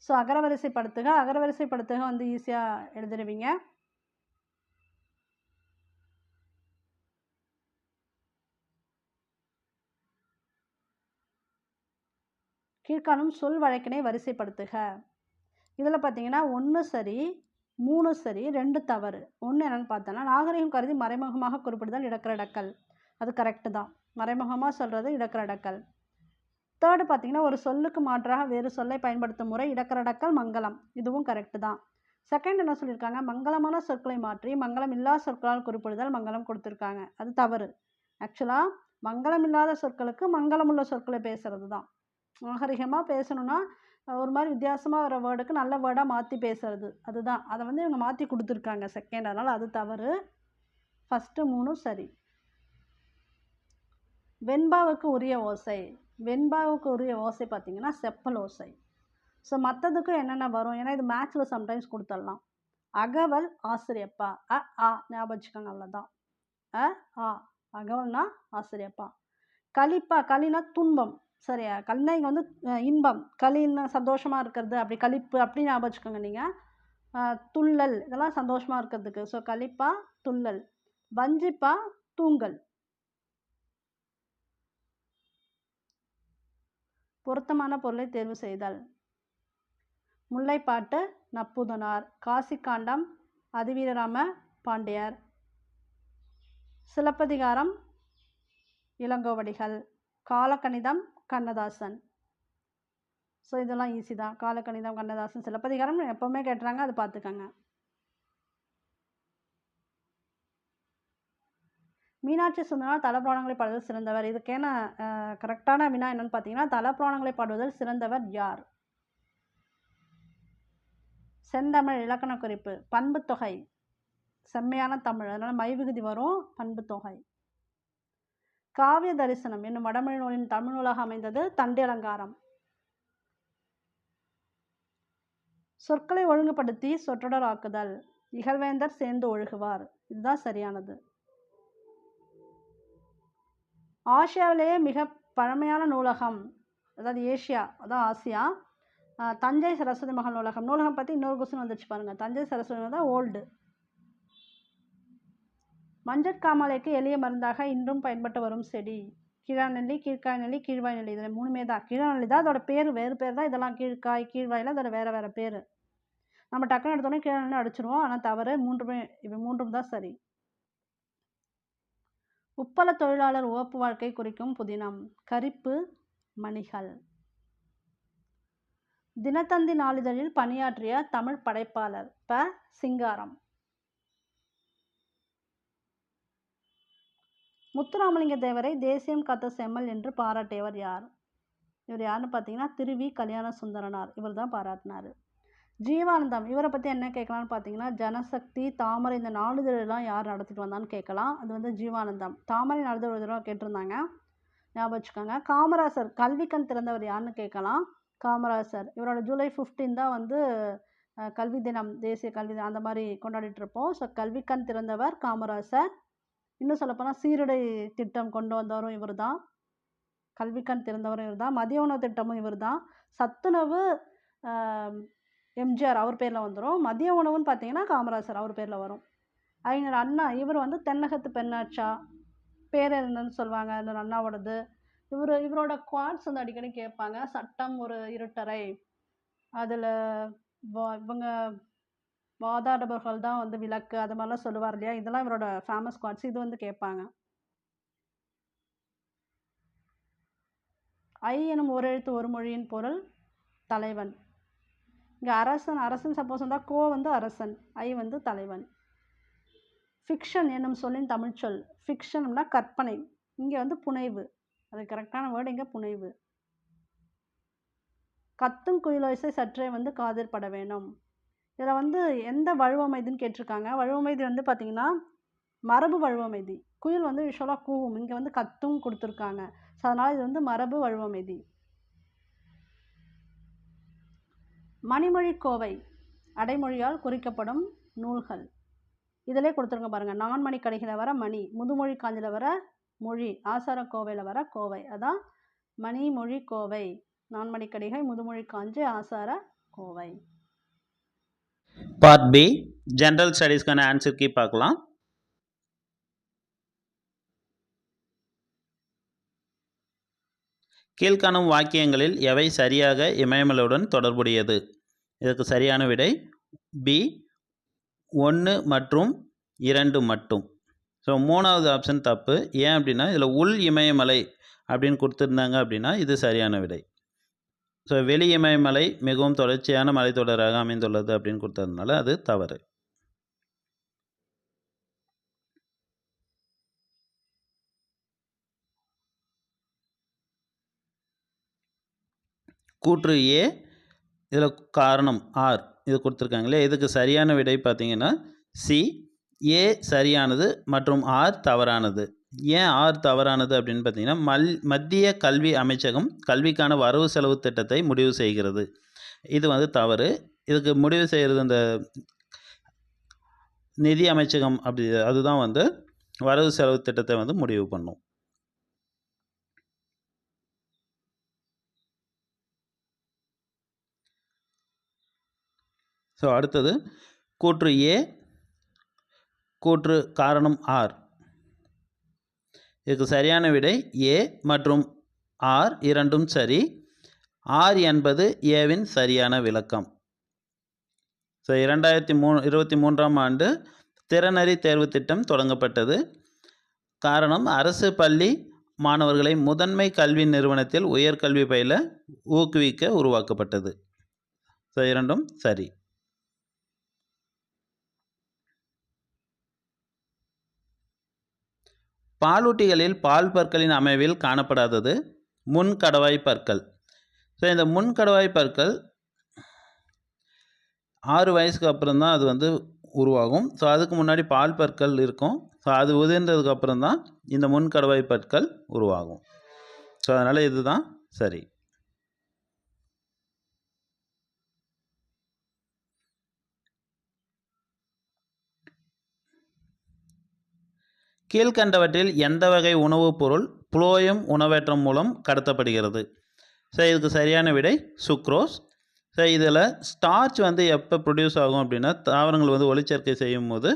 ஸோ அகரவரிசைப்படுத்துக. அகரவரிசைப்படுத்துக வந்து ஈஸியாக எழுதிடுவீங்க. கீழ்காணும் சொல் வழக்கினை வரிசைப்படுத்துக. இதில் பார்த்தீங்கன்னா 1 சரி, 3 சரி, 2 தவறு. 1 என்னென்னு பார்த்தோன்னா நாகரிகம் கருதி மறைமுகமாக குறிப்பிடுதல் இடக்கரடக்கல். அது கரெக்டு தான், மறைமுகமாக சொல்கிறது இடக்கரடக்கல். தேர்டு பார்த்தீங்கன்னா ஒரு சொல்லுக்கு மாற்றாக வேறு சொல்லை பயன்படுத்தும் முறை இடக்கரடக்கல் மங்களம். இதுவும் கரெக்டு தான். செகண்ட் என்ன சொல்லியிருக்காங்க, மங்களமான சொற்களை மாற்றி மங்களம் இல்லா சொற்களால் குறிப்பிடுதல் மங்களம் கொடுத்துருக்காங்க. அது தவறு. ஆக்சுவலாக மங்களம் இல்லாத சொற்களுக்கு மங்களம் உள்ள சொற்களை பேசுறது தான். நாகரிகமாக பேசணுன்னா ஒரு மாதிரி வித்தியாசமாக வர வேர்டுக்கு நல்ல வேர்டாக மாற்றி பேசுறது, அதுதான். அதை வந்து இவங்க மாற்றி கொடுத்துருக்காங்க செகண்ட், அதனால் அது தவறு. ஃபஸ்ட்டு 3 சரி. வெண்பாவுக்கு உரிய ஓசை. வெண்பாவுக்கு உரிய ஓசை பார்த்தீங்கன்னா செப்பல் ஓசை. ஸோ மற்றதுக்கும் என்னென்ன வரும், ஏன்னா இது மேக்ஸில் சம்டைம்ஸ் கொடுத்துடலாம். அகவல் ஆசிரியப்பா, ஆ ஞாபகம் வச்சுக்கோங்க, அவ்வளோதான். ஆ அகவல்னா ஆசிரியப்பா. களிப்பா, களினா துன்பம், சரியா. கல்னா இங்கே வந்து இன்பம், களின்னா சந்தோஷமாக இருக்கிறது, அப்படி களிப்பு அப்படி ஞாபகம் வச்சுக்கோங்க நீங்கள். துள்ளல் இதெல்லாம் சந்தோஷமாக இருக்கிறதுக்கு. ஸோ களிப்பா துள்ளல். வஞ்சிப்பா தூங்கல். பொருத்தமான பொருளை தேர்வு செய்தல். முல்லைப்பாட்டு நப்பூதனார். காசிக்காண்டம் அதிவீரராம பாண்டியர். சிலப்பதிகாரம் இளங்கோவடிகள். காலக்கணிதம் கண்ணதாசன். ஸோ இதெல்லாம் ஈஸி தான். காலக்கணிதம் கண்ணதாசன். சிலப்பதிகாரம் எப்போவுமே கேட்டுறாங்க, அது பார்த்துக்கங்க. மீனாட்சி சுந்தரனார் தலப்புராணங்களை பாடுவதில் சிறந்தவர். இதுக்கேன கரெக்டான வினா என்னன்னு பார்த்தீங்கன்னா, தலப்புராணங்களை பாடுவதில் சிறந்தவர் யார்? செந்தமிழ் இலக்கண குறிப்பு. பண்பு தொகை செம்மையான தமிழ், அதனால மைவிகுதி வரும். பண்பு தொகை. காவிய தரிசனம் என்னும் வடமொழி நூலின் தமிழ் நூலாக அமைந்தது தண்டி அலங்காரம். சொற்களை ஒழுங்குபடுத்தி சொற்றொடர் ஆக்குதல். இகழ்வேந்தர் சேர்ந்து ஒழுகுவார். இதுதான் சரியானது. ஆசியாவிலேயே மிக பழமையான நூலகம், அதாவது ஏஷியா, அதான் ஆசியா, தஞ்சை சரஸ்வதி மகள் நூலகம். நூலகம் பற்றி இன்னொரு கொஸ்டின் வந்துச்சு பாருங்க. தஞ்சை சரஸ்வதி தான் ஓல்டு. மஞ்சட்காமாலைக்கு எளிய மருந்தாக இன்றும் பயன்பட்டு வரும் செடி. கீழாநெல்லி, கீழ்காய் நெல்லி, கீழ்வாய் நெல்லி. இதில் 3மே தான். கீழாநெல்லி தான் அதோட பேர், வேறு பேர் தான். இதெல்லாம் கீழ்காய் கீழ்வாயில் அதோட வேறு வேறு பேர். நம்ம டக்குன்னு எடுத்தோடனே கீழாநெல்லி அடிச்சிருவோம், ஆனால் தவறு. இவை மூன்றும் தான் சரி. உப்பள தொழிலாளர் உவப்பு வாழ்க்கை குறிக்கும் புதினம். கரிப்பு மணிகள். தினத்தந்தி நாளிதழில் பணியாற்றிய தமிழ் படைப்பாளர். சிங்காரம். முத்துராமலிங்க தேவரை தேசியம் காத்த செம்மல் என்று பாராட்டியவர் யார்? இவர் யாருன்னு பார்த்தீங்கன்னா திருவி கல்யாண சுந்தரனார். இவர் தான் பாராட்டினார். ஜீவானந்தம், இவரை பற்றி என்ன கேட்கலான்னு பார்த்தீங்கன்னா, ஜனசக்தி, தாமரை இந்த நாளிதழெல்லாம் யார் நடத்திட்டு வந்தான்னு கேட்கலாம். அது வந்து ஜீவானந்தம். தாமரை நாளிதழ் ஒரு தடவை கேட்டிருந்தாங்க, ஞாபகம் வச்சுக்கோங்க. காமராசர், கல்விக்கண் திறந்தவர் யாருன்னு கேட்கலாம். காமராசர். இவரோட ஜூலை 15 தான் வந்து கல்வி தினம், தேசிய கல்வி தினம் அந்த மாதிரி கொண்டாடிட்டு இருப்போம். ஸோ கல்விக்கண் திறந்தவர் காமராசர். இன்னும் சொல்லப்போனால் சீருடை திட்டம் கொண்டு வந்தவரும் இவர் தான். கல்விக்கண் திறந்தவரும் இவர் தான். மதிய உணவு திட்டமும் இவர் தான். சத்துணவு எம்ஜிஆர் அவர் பேரில் வந்துடும். மதிய உணவுன்னு பார்த்தீங்கன்னா காமராசர் அவர் பேரில் வரும். அறிஞர் அண்ணா, இவர் வந்து தென்னகத்து பெண்ணாச்சா பேரறிஞர்னு சொல்லுவாங்க இன்னொரு அண்ணாவோடது. இவரோட குவாட்ஸ் வந்து அடிக்கடி கேட்பாங்க. சட்டம் ஒரு இருட்டறை, அதில் இவங்க வாதாடபவர்கள் தான் வந்து விளக்கு, அது மாதிரிலாம் சொல்லுவார் இல்லையா. இதெல்லாம் இவரோட ஃபேமஸ் குவாட்ஸ். இது வந்து கேட்பாங்க. ஐ எனும் ஒரு எழுத்து ஒரு மொழியின் பொருள் தலைவன். இங்கே அரசன் சப்போஸ் வந்தால் கோ வந்து அரசன், ஐ வந்து தலைவன். ஃபிக்ஷன் என்னும் சொல்லின் தமிழ்ச்சொல். ஃபிக்ஷன்னா கற்பனை, இங்கே வந்து புனைவு. அது கரெக்டான வேர்டு இங்கே புனைவு. கத்தும் குயிலோசை சற்றே வந்து காதில் பட வேணும். இதில் வந்து எந்த வழுவமைதின்னு கேட்டிருக்காங்க. வழுவமைதி வந்து பார்த்திங்கன்னா மரபு வழுவமைதி. குயில் வந்து யூஸ்வலாக கூவும், இங்கே வந்து கத்தும் கொடுத்துருக்காங்க. ஸோ அதனால் இது வந்து மரபு வழுவமைதி. மணிமொழி கோவை அடைமொழியால் குறிக்கப்படும் நூல்கள். இதிலே கொடுத்துருங்க பாருங்கள். நான்மணி கடிகையில் வர மணி, முதுமொழி காஞ்சியில் வர மொழி, ஆசார கோவையில் வர கோவை. அதான் மணிமொழி கோவை. நான்மணி கடிகை, முதுமொழி காஞ்சி, ஆசார கோவை. பார்ட் பி ஜென்ரல் ஸ்டடீஸ்க்கான ஆன்சர் கீ பார்க்கலாம். கீழ்காணும் வாக்கியங்களில் எவை சரியாக இமயமலையுடன் தொடர்புடையது? இதற்கு சரியான விடை பி 1 மற்றும் 2 மட்டும். ஸோ 3வது ஆப்ஷன் தப்பு. ஏன் அப்படின்னா இதில் உள் இமயமலை அப்படின்னு கொடுத்துருந்தாங்க அப்படின்னா இது சரியான விடை. ஸோ வெளி இமயமலை மிகவும் தொடர்ச்சியான மலைத்தொடராக அமைந்துள்ளது அப்படின்னு கொடுத்ததுனால அது தவறு. கூற்று ஏ, இதில் காரணம் ஆர் இது கொடுத்துருக்காங்களே, இதுக்கு சரியான விடை பார்த்தீங்கன்னா சி, ஏ சரியானது மற்றும் ஆர் தவறானது. ஏன் ஆர் தவறானது அப்படின்னு பார்த்தீங்கன்னா மத்திய கல்வி அமைச்சகம் கல்விக்கான வரவு செலவு திட்டத்தை முடிவு செய்கிறது. இது வந்து தவறு. இதுக்கு முடிவு செய்கிறது இந்த நிதி அமைச்சகம், அதுதான் வந்து வரவு செலவு திட்டத்தை வந்து முடிவு பண்ணும். ஸோ அடுத்தது கூற்று ஏ கூற்று காரணம் ஆர். இதுக்கு சரியான விடை ஏ மற்றும் ஆர் இரண்டும் சரி. ஆர் என்பது ஏவின் சரியான விளக்கம். ஸோ 2023ஆம் ஆண்டு திறனறி தேர்வு திட்டம் தொடங்கப்பட்டது. காரணம் அரசு பள்ளி மாணவர்களை முதன்மை கல்வி நிறுவனத்தில் உயர்கல்வி பயில ஊக்குவிக்க உருவாக்கப்பட்டது. ஸோ இரண்டும் சரி. பாலூட்டிகளில் பால் பற்களின் அமைவில் காணப்படாதது முன்கடவாய் பற்கள். ஸோ இந்த முன்கடவாய் பற்கள் 6 வயசுக்கு அப்புறம் தான் அது உருவாகும். ஸோ அதுக்கு முன்னாடி பால் பற்கள் இருக்கும். ஸோ அது உதிர்ந்ததுக்கு அப்புறம் தான் இந்த முன்கடவாய் பற்கள் உருவாகும். ஸோ அதனால் இதுதான் சரி. கீழ்கண்டவற்றில் எந்த வகை உணவுப் பொருள் புளோயம் உணவேற்றம் மூலம் கடத்தப்படுகிறது? ஸோ இதுக்கு சரியான விடை சுக்ரோஸ். ஸோ இதில் ஸ்டார்ச் எப்போ ப்ரொடியூஸ் ஆகும் அப்படின்னா, தாவரங்கள் ஒளிச்சேர்க்கை செய்யும் போது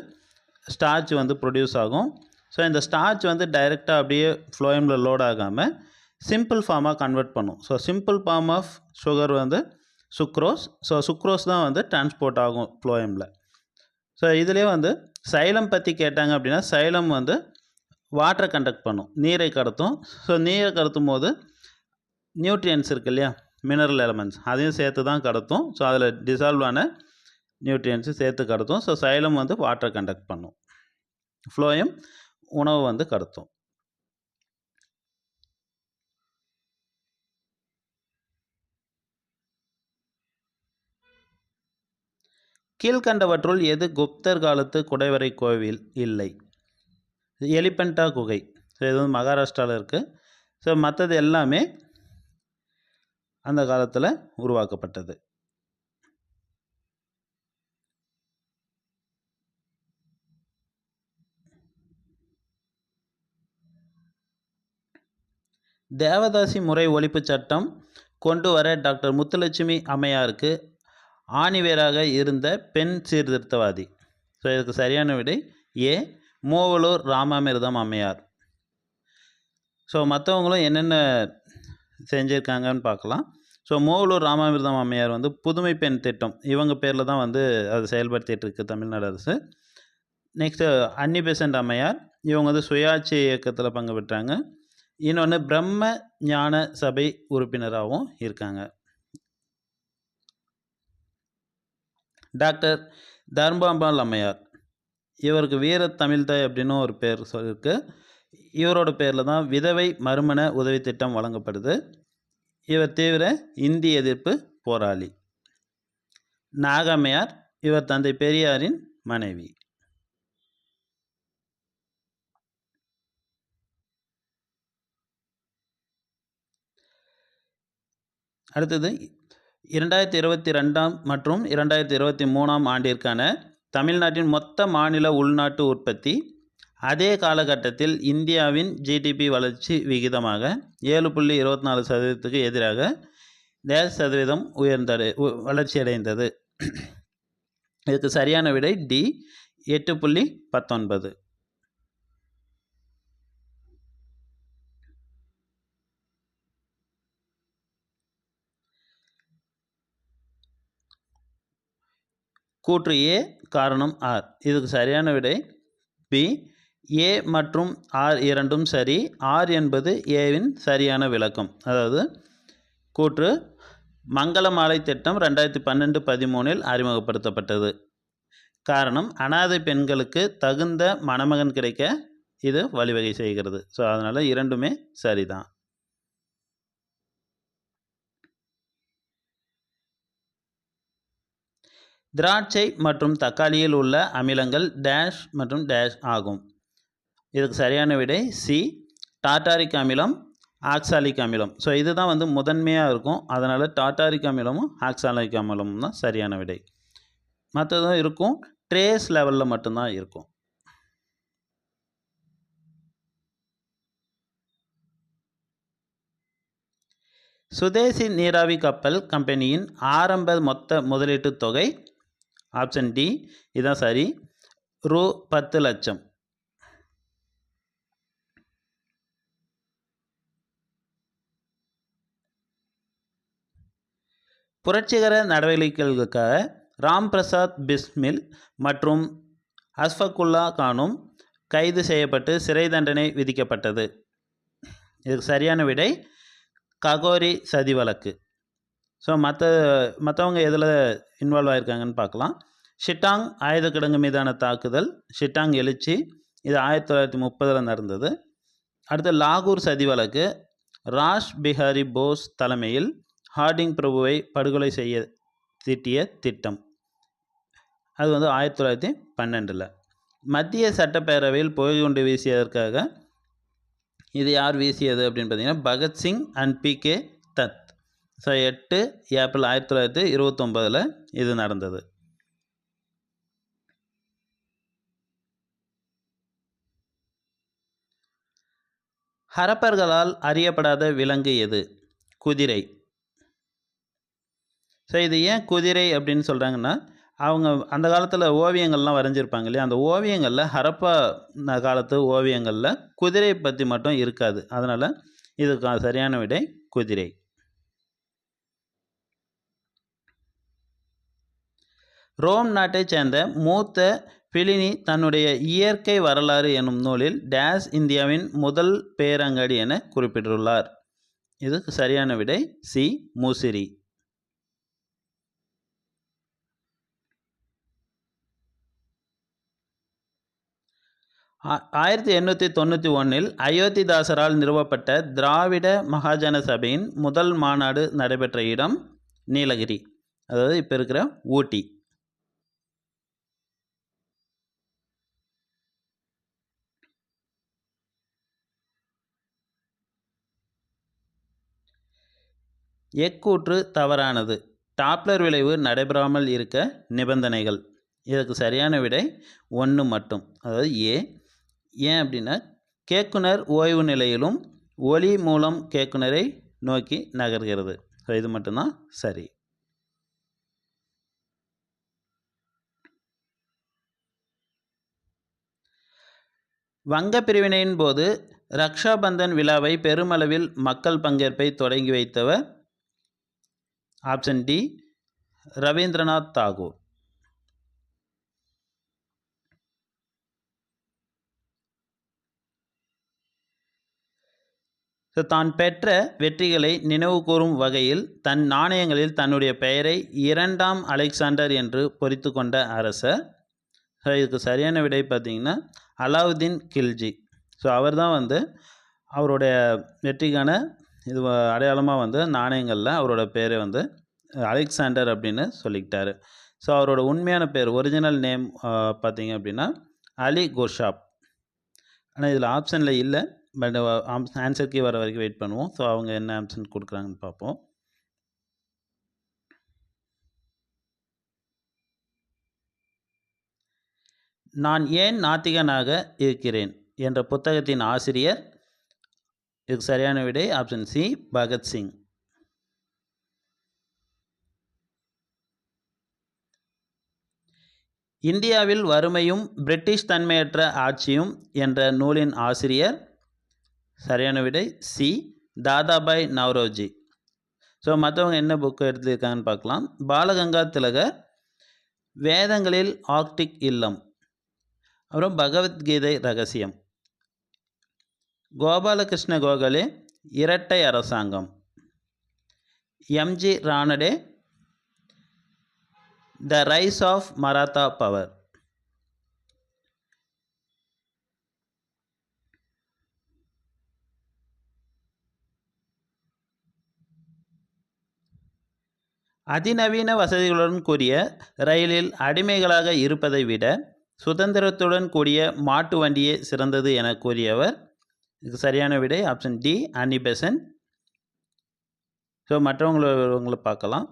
ஸ்டார்ச் ப்ரொடியூஸ் ஆகும். ஸோ இந்த ஸ்டார்ச் டைரெக்டாக அப்படியே ஃப்ளோயமில் லோட் ஆகாமல் சிம்பிள் ஃபார்மாக கன்வெர்ட் பண்ணும். So simple form of sugar sucrose. So sucrose தான் டிரான்ஸ்போர்ட் ஆகும் ஃப்ளோயமில். ஸோ இதுலேயே சைலம் பற்றி கேட்டாங்க அப்படின்னா, சைலம் வாட்டரை கண்டக்ட் பண்ணும், நீரை கடத்தும். ஸோ நீரை கடத்தும் போது நியூட்ரியன்ஸ் இருக்குது இல்லையா, மினரல் எலமெண்ட்ஸ், அதையும் சேர்த்து தான் கடத்தும். ஸோ அதில் டிசால்வ் ஆன நியூட்ரியன்ஸு சேர்த்து கடத்தும். ஸோ சைலம் வாட்டரை கண்டக்ட் பண்ணும், ஃப்ளோயம் உணவு கடத்தும். கீழ்கண்டவற்றுள் எது குப்தர் காலத்து குடைவரை கோவில் இல்லை? எலிபெண்டா குகை. ஸோ இது மகாராஷ்டிராவில் இருக்குது. ஸோ மற்றது எல்லாமே அந்த காலத்தில் உருவாக்கப்பட்டது. தேவதாசி முறை ஒழிப்பு சட்டம் கொண்டு வர டாக்டர் முத்துலட்சுமி அம்மையாருக்கு ஆணிவேராக இருந்த பெண் சீர்திருத்தவாதி. ஸோ இதுக்கு சரியான விடை ஏ மூவலூர் ராமாமிர்தம் அம்மையார். ஸோ மற்றவங்களும் என்னென்ன செஞ்சுருக்காங்கன்னு பார்க்கலாம். ஸோ மூவலூர் ராமாமிர்தம் அம்மையார் புதுமை பெண் திட்டம் இவங்க பேரில் தான் அது செயல்படுத்திகிட்டு இருக்குது தமிழ்நாடு அரசு. நெக்ஸ்ட்டு அன்னி பெசன்ட் அம்மையார், இவங்க சுயாட்சி இயக்கத்தில் பங்கு பெற்றாங்க. இன்னொன்று பிரம்ம ஞான சபை உறுப்பினராகவும் இருக்காங்க. டாக்டர் தர்மாம்பாள் அம்மையார், இவருக்கு வீர தமிழ்தாய் அப்படின்னு ஒரு பேர் சொல்லியிருக்கு. இவரோட பேரில் தான் விதவை மறுமண உதவி திட்டம் வழங்கப்படுது. இவர் தீவிர இந்தி எதிர்ப்பு போராளி. நாகம்மையார், இவர் தந்தை பெரியாரின் மனைவி. அடுத்தது 2022 மற்றும் 2023 ஆண்டிற்கான தமிழ்நாட்டின் மொத்த மாநில உள்நாட்டு உற்பத்தி அதே காலகட்டத்தில் இந்தியாவின் ஜிடிபி வளர்ச்சி விகிதமாக 7.24% எதிராக 0% வளர்ச்சியடைந்தது. இதுக்கு சரியான விடை டி 8.19. கூற்று ஏ காரணம் ஆர். இதுக்கு சரியான விடை பி ஏ மற்றும் ஆர் இரண்டும் சரி. ஆர் என்பது ஏவின் சரியான விளக்கம். அதாவது கூற்று மங்களமாலை திட்டம் 2012-13 அறிமுகப்படுத்தப்பட்டது. காரணம் அனாதை பெண்களுக்கு தகுந்த மணமகன் கிடைக்க இது வழிவகை செய்கிறது. ஸோ அதனால் இரண்டுமே சரிதான். திராட்சை மற்றும் தக்காளியில் உள்ள அமிலங்கள் டேஷ் மற்றும் டேஷ் ஆகும். இதுக்கு சரியான விடை சி டார்டாரிக் அமிலம், ஆக்சாலிக் அமிலம். ஸோ இதுதான் முதன்மையாக இருக்கும். அதனால் டார்டாரிக் அமிலமும் ஆக்சாலிக் அமிலமும் தான் சரியான விடை. மற்றதும் இருக்கும், ட்ரேஸ் லெவலில் மட்டும்தான் இருக்கும். சுதேசி நீராவி கப்பல் கம்பெனியின் ஆரம்ப மொத்த முதலீட்டு தொகை ஆப்ஷன் டி இதுதான் சரி. ரூ. 10 லட்சம். புரட்சிகர நடவடிக்கைகளுக்காக ராம் பிரசாத் பிஸ்மில் மற்றும் அஸ்ஃபகுல்லா கானும் கைது செய்யப்பட்டு சிறை தண்டனை விதிக்கப்பட்டது. இதுக்கு சரியான விடை ககோரி சதி வழக்கு. ஸோ மற்றவங்க எதில் இன்வால்வ் ஆகியிருக்காங்கன்னு பார்க்கலாம். ஷிட்டாங் ஆயுத கிடங்கு மீதான தாக்குதல், ஷிட்டாங் எழுச்சி, இது 1930 நடந்தது. அடுத்து லாகூர் சதி வழக்கு, ராஷ் பிஹாரி போஸ் தலைமையில் ஹார்டிங் பிரபுவை படுகொலை செய்ய தீட்டிய திட்டம், அது 1912. மத்திய சட்டப்பேரவையில் புகைக்குண்டு வீசியதற்காக இது யார் வீசியது அப்படின்னு பார்த்தீங்கன்னா Bhagat Singh and B K. Dutt. So 8 April 1929 இது நடந்தது. ஹரப்பர்களால் அறியப்படாத விலங்கு எது? குதிரை. ஸோ இது ஏன் குதிரை அப்படின்னு சொல்கிறாங்கன்னா, அவங்க அந்த காலத்தில் ஓவியங்கள்லாம் வரைஞ்சிருப்பாங்க இல்லையா, அந்த ஓவியங்களில் ஹரப்பா காலத்து ஓவியங்களில் குதிரை பற்றி மட்டும் இருக்காது. அதனால் இதுக்கு சரியான விடை குதிரை. ரோம் நாட்டைச் சேர்ந்த மூத்த பிளினி தன்னுடைய இயற்கை வரலாறு எனும் நூலில் டேஸ் இந்தியாவின் முதல் பேரங்காடி என குறிப்பிட்டுள்ளார். இதுக்கு சரியான விடை சி. முசிறி. ஆ 1891 அயோத்திதாசரால் நிறுவப்பட்ட திராவிட மகாஜன சபையின் முதல் மாநாடு நடைபெற்ற இடம் நீலகிரி, அதாவது இப்போ இருக்கிற ஊட்டி. எக்கூற்று தவறானது. டாப்ளர் விளைவு நடைபெறாமல் இருக்க நிபந்தனைகள். இதற்கு சரியான விடை 1 மட்டும், அதாவது ஏ. ஏன் அப்படின்னா கேக்குனர் ஓய்வு நிலையிலும் ஒளி மூலம் கேக்குனரை நோக்கி நகர்கிறது. ஸோ இது மட்டும்தான் சரி. வங்க பிரிவினையின் போது ரக்ஷாபந்தன் விழாவை பெருமளவில் மக்கள் பங்கேற்பை தொடங்கி வைத்தவர் ஆப்ஷன் டி. ரவீந்திரநாத் தாகூர். தான் பெற்ற வெற்றிகளை நினைவு கூறும் வகையில் தன் நாணயங்களில் தன்னுடைய பெயரை 2ஆம் அலெக்சாண்டர் என்று பொறித்து கொண்ட அரசர். இதுக்கு சரியான விடை பார்த்திங்கன்னா அலாவுதீன் கில்ஜி. ஸோ அவர் தான் அவருடைய வெற்றிக்கான இது அடையாளமாக நாணயங்களில் அவரோட பேரை அலெக்சாண்டர் அப்படின்னு சொல்லிக்கிட்டாரு. ஸோ அவரோட உண்மையான பேர் ஒரிஜினல் நேம் பார்த்திங்க அப்படின்னா அலி கோஷாப். ஆனால் இதில் ஆப்ஷனில் இல்லை, பட் ஆன்சர் வர வரைக்கும் வெயிட் பண்ணுவோம். ஸோ அவங்க என்ன ஆப்ஷன் கொடுக்குறாங்கன்னு பார்ப்போம். நான் ஏன் நாத்திகனாக இருக்கிறேன் என்ற புத்தகத்தின் ஆசிரியர். இதுக்கு சரியான விடை ஆப்ஷன் சி. பகத்சிங். இந்தியாவில் வறுமையும் பிரிட்டிஷ் தன்மையற்ற ஆட்சியும் என்ற நூலின் ஆசிரியர். சரியான விடை சி. தாதாபாய் நவ்ரோஜி. ஸோ மற்றவங்க என்ன புக்கு எடுத்துருக்காங்கன்னு பார்க்கலாம். பாலகங்கா திலகர் வேதங்களில் ஆர்க்டிக் இல்லம், அப்புறம் பகவத்கீதை ரகசியம், கோபாலகிருஷ்ண கோகலே இரட்டை அரசாங்கம், MG Ranade the rise of Maratha power. அதிநவீன வசதிகளுடன் கூடிய ரயிலில் அடிமைகளாக இருப்பதை விட சுதந்திரத்துடன் கூடிய மாட்டு வண்டியே சிறந்தது என கூறியவர். இதுக்கு சரியான விடை option D. Annie Besant. So மற்றவங்களை பார்க்கலாம்.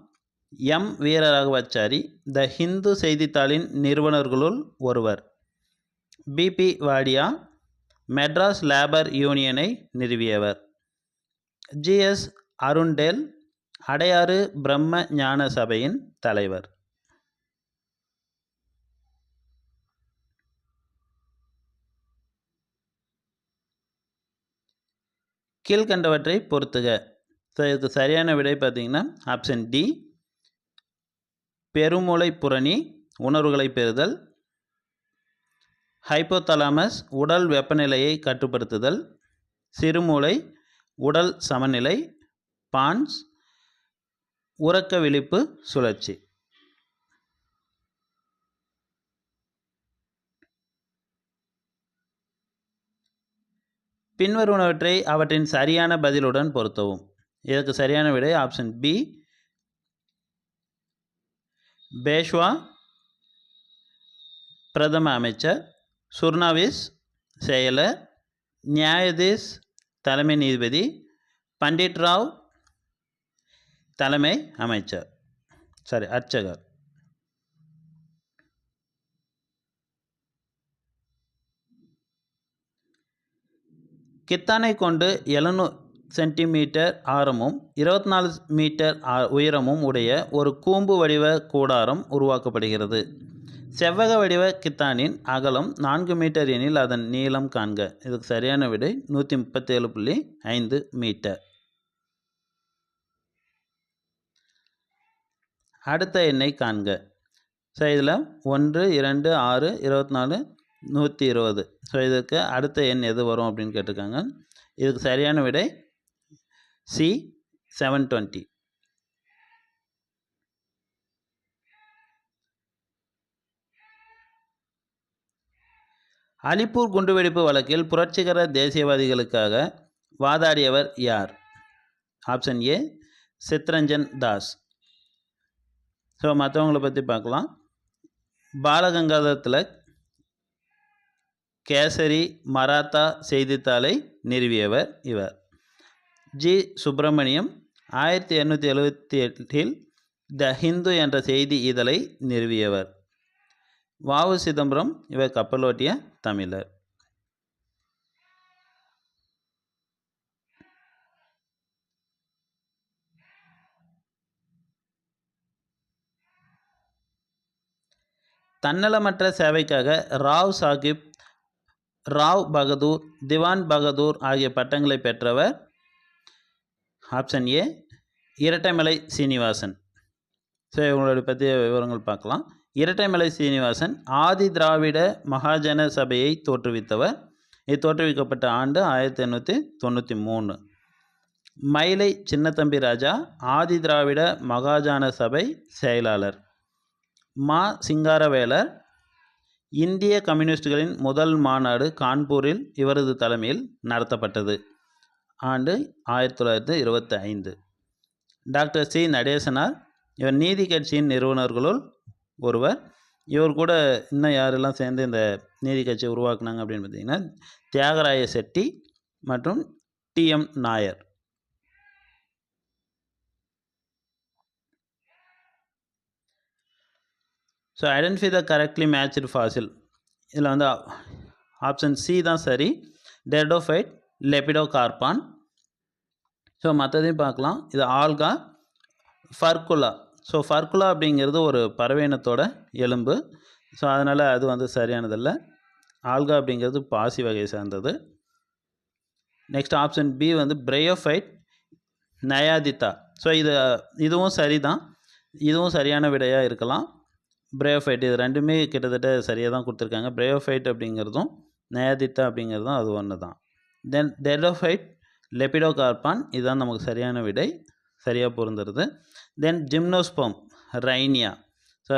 எம். வீரராகவாச்சாரி த ஹிந்து செய்தித்தாளின் நிறுவனர்களுள் ஒருவர். பிபி வாடியா மெட்ராஸ் லேபர் யூனியனை நிறுவியவர். ஜிஎஸ் அருண்டேல் அடையாறு பிரம்ம ஞான சபையின் தலைவர். கீழ்கண்டவற்றை பொறுத்துக. ஸோ இதுக்கு சரியான விடை பார்த்தீங்கன்னா ஆப்ஷன் டி, பெருமூளை புரணி உணர்வுகளை பெறுதல், ஹைப்போதலாமஸ் உடல் வெப்பநிலையை கட்டுப்படுத்துதல், சிறுமூளை உடல் சமநிலை, பான்ஸ் உறக்க விழிப்பு சுழற்சி. பின்வருவனவற்றை அவற்றின் சரியான பதிலுடன் பொருத்தவும். இதற்கு சரியான விடை ஆப்ஷன் பி, பேஷ்வா பிரதம அமைச்சர், சுர்னாவிஸ் செயலர், நியாயாதீஷ் தலைமை நீதிபதி, பண்டிட் ராவ் தலைமை அமைச்சர் அர்ச்சகர். கித்தானை கொண்டு 700 சென்டிமீட்டர் ஆரமும் 24 மீட்டர் உயரமும் உடைய ஒரு கூம்பு வடிவ கூடாரம் உருவாக்கப்படுகிறது. செவ்வக வடிவ கித்தானின் அகலம் 4 மீட்டர் எனில் அதன் நீளம் காண்க. இதுக்கு சரியான விடை 137.5 மீட்டர். அடுத்த எண்ணை காண்க. ஸோ இதில் 1, 2, 6, 24, 120. ஸோ இதுக்கு அடுத்த எண் எது வரும் அப்படின்னு கேட்டிருக்காங்க. இதுக்கு சரியான விடை சி, 720. அலிப்பூர் குண்டுவெடிப்பு வழக்கில் புரட்சிகர தேசியவாதிகளுக்காக வாதாடியவர் யார்? Option A, Chittaranjan Das. So மற்றவங்களை பற்றி பார்க்கலாம். பாலகங்காதர் திலக் கேசரி மராத்தா செய்தித்தாளை நிறுவியவர் இவர். ஜி சுப்பிரமணியம் 1878 த ஹிந்து என்ற செய்தி இதழை நிறுவியவர். வ.உ. சிதம்பரம் இவர் கப்பலோட்டிய தமிழர். தன்னலமற்ற சேவைக்காக ராவ் சாஹிப், ராவ் பகதூர், திவான் பகதூர் ஆகிய பட்டங்களை பெற்றவர். Option A, Rettaimalai Srinivasan. So இவங்களுடைய பற்றிய விவரங்கள் பார்க்கலாம். இரட்டைமலை சீனிவாசன் ஆதி திராவிட மகாஜன சபையை தோற்றுவித்தவர். இது தோற்றுவிக்கப்பட்ட ஆண்டு 1893. மயிலை சின்னத்தம்பி ராஜா ஆதி திராவிட மகாஜன சபை செயலாளர். மா சிங்காரவேலர் இந்திய கம்யூனிஸ்டுகளின் முதல் மாநாடு கான்பூரில் இவரது தலைமையில் நடத்தப்பட்டது. ஆண்டு 1925. டாக்டர் சி நடேசனார் இவர் நீதி கட்சியின் நிறுவனர்களுள் ஒருவர். இவர் கூட இன்னும் யாரெல்லாம் சேர்ந்து இந்த நீதி கட்சியை உருவாக்குனாங்க அப்படின்னு பார்த்தீங்கன்னா தியாகராய செட்டி மற்றும் TM. Nair. So identify the correctly matched fossil. இதில் வந்து ஆப்ஷன் சி தான் சரி, டெர்டோஃபைட் லெபிடோகார்பான். ஸோ மற்றதையும் பார்க்கலாம். இது ஆல்கா, ஃபர்குலா. ஸோ ஃபர்குலா அப்படிங்கிறது ஒரு பறவையினத்தோட எலும்பு. ஸோ அதனால் அது வந்து சரியானதில்லை. ஆல்கா அப்படிங்கிறது பாசி வகையை சார்ந்தது. நெக்ஸ்ட் ஆப்ஷன் பி வந்து பிரையோஃபைட் நயாதித்தா. ஸோ இதுவும் சரி தான், இதுவும் சரியான விடையாக இருக்கலாம். பிரையோஃபைட் இது ரெண்டுமே கிட்டத்தட்ட சரியாக தான் கொடுத்துருக்காங்க. பிரையோஃபைட் அப்படிங்கிறதும் நயாதித்தா அப்படிங்கிறதும் அது ஒன்று தான். தென் டெர்டோஃபைட் லெபிடோகார்பான் இதுதான் நமக்கு சரியான விடை, சரியாக பொருந்துறது. தென் ஜிம்னோஸ்பம் ரைனியா. ஸோ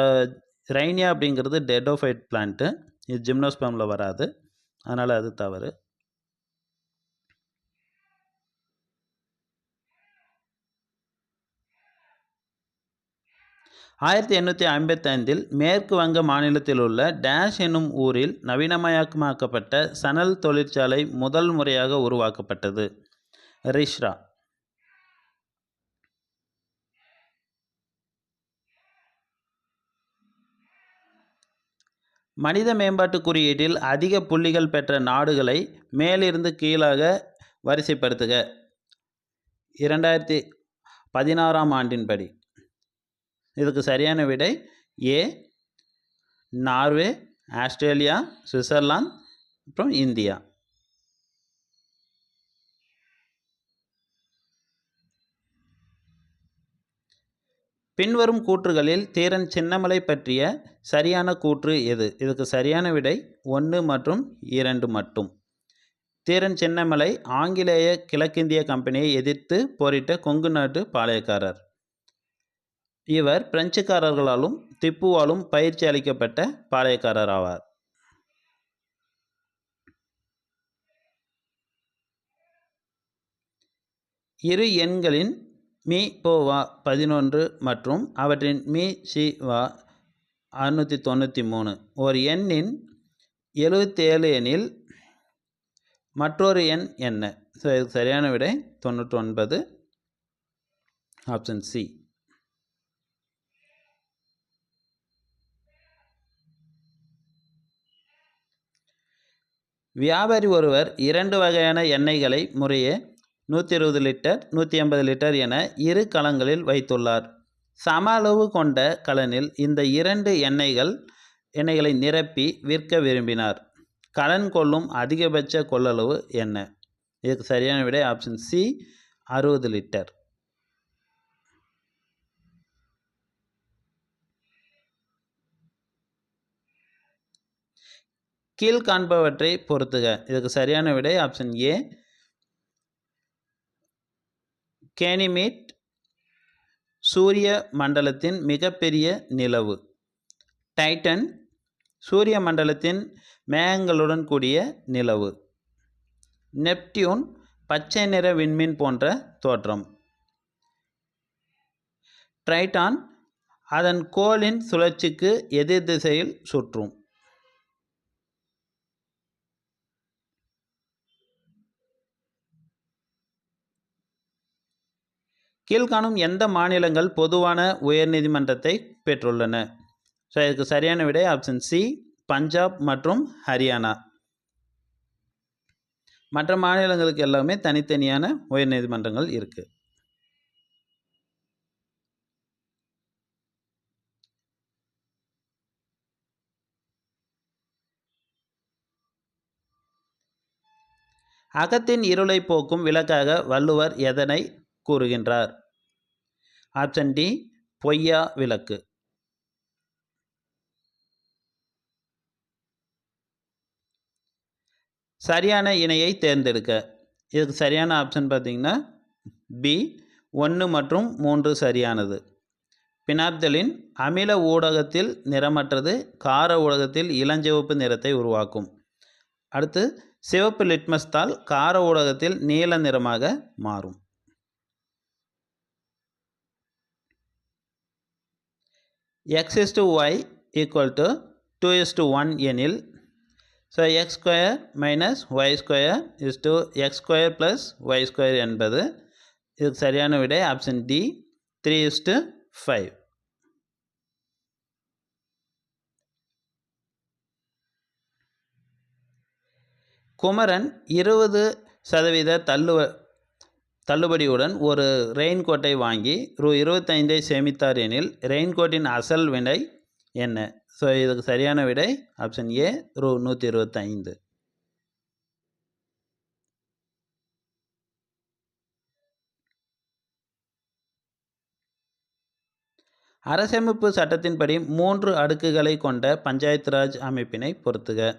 ரைனியா அப்படிங்கிறது டெர்டோஃபைட் பிளான்ட்டு, இது ஜிம்னோஸ்பமில் வராது, அதனால் அது தவறு. ஆயிரத்தி 1855 மேற்கு வங்க மாநிலத்தில் உள்ள டேஷ் என்னும் ஊரில் நவீனமயமாக்கப்பட்ட சணல் தொழிற்சாலை முதல் முறையாக உருவாக்கப்பட்டது. ரிஷ்ரா. மனித மேம்பாட்டு குறியீட்டில் அதிக புள்ளிகள் பெற்ற நாடுகளை மேலிருந்து கீழாக வரிசைப்படுத்துக. 2016 ஆண்டின்படி. இதுக்கு சரியான விடை ஏ, நார்வே, ஆஸ்திரேலியா, சுவிட்சர்லாந்து அப்புறம் இந்தியா. பின்வரும் கூற்றுகளில் தீரன் சின்னமலை பற்றிய சரியான கூற்று எது? இதுக்கு சரியான விடை 1 மற்றும் 2 மட்டும். தீரன் சின்னமலை ஆங்கிலேய கிழக்கிந்திய கம்பெனியை எதிர்த்து போரிட்ட கொங்கு நாட்டு பாளையக்காரர். இவர் பிரெஞ்சுக்காரர்களாலும் திப்புவாலும் பயிற்சி அளிக்கப்பட்ட பாளையக்காரர் ஆவார். இரு எண்களின் மீ போ வா 11 மற்றும் அவற்றின் மீ சி வா 693 ஒரு எண்ணின் 77 எனில் மற்றொரு எண் என்ன? ஸோ இதுக்கு சரியான விடை 99, ஆப்ஷன் சி. வியாபாரி ஒருவர் 2 வகையான எண்ணெய்களை முறையே 120 லிட்டர் 180 லிட்டர் என இரு கலங்களில் வைத்துள்ளார். சம அளவு கொண்ட கலனில் இந்த 2 எண்ணெய்களை நிரப்பி விற்க விரும்பினார். கலன் கொள்ளும் அதிகபட்ச கொள்ளளவு என்ன? இதுக்கு சரியான விடை ஆப்ஷன் சி 60 லிட்டர். கீழ்காண்பவற்றை பொறுத்துக. இதுக்கு சரியான விடை ஆப்ஷன் ஏ. கேனிமீட் சூரிய மண்டலத்தின் மிகப்பெரிய நிலவு. டைட்டன் சூரிய மண்டலத்தின் மேகங்களுடன் கூடிய நிலவு. நெப்டியூன் பச்சை நிற விண்மீன் போன்ற தோற்றம். ட்ரைட்டான் அதன் கோளின் சுழற்சிக்கு எதிர் திசையில் சுற்றும். கீழ்காணும் எந்த மாநிலங்கள் பொதுவான உயர்நீதிமன்றத்தை பெற்றுள்ளன? ஸோ இதுக்கு சரியான விடை ஆப்ஷன் சி பஞ்சாப் மற்றும் ஹரியானா. மற்ற மாநிலங்களுக்கு எல்லாமே தனித்தனியான உயர்நீதிமன்றங்கள் இருக்கு. அகத்தின் இருளை போக்கும் விளக்காக வள்ளுவர் எதனை கூறுகின்றார்? ஆப்ஷன் டி பொய்யா விளக்கு. சரியான இணையை தேர்ந்தெடுக்க. இதுக்கு சரியான ஆப்ஷன் பார்த்தீங்கன்னா பி 1 மற்றும் 3 சரியானது. பினாப்தலின் அமில ஊடகத்தில் நிறமற்றது, கார ஊடகத்தில் இளஞ்சிவப்பு நிறத்தை உருவாக்கும். அடுத்து சிவப்பு லிட்மஸ் தாள் கார ஊடகத்தில் நீல நிறமாக மாறும். x/y = 2:1 எனில் so x² - y² x² + y² என்பது. இதுக்கு சரியான விடை ஆப்ஷன் டி 3:5. குமரன் 20% தள்ளுபடியுடன் ஒரு ரெயின்கோட்டை வாங்கி ரூ. 25 சேமித்தார் எனில் ரெயின்கோட்டின் அசல் விலை என்ன? ஸோ இதுக்கு சரியான விடை ஆப்ஷன் ஏ ரூ. 125. அரசமைப்பு சட்டத்தின்படி 3 அடுக்குகளை கொண்ட பஞ்சாயத்து ராஜ் அமைப்பினை பொறுத்துக.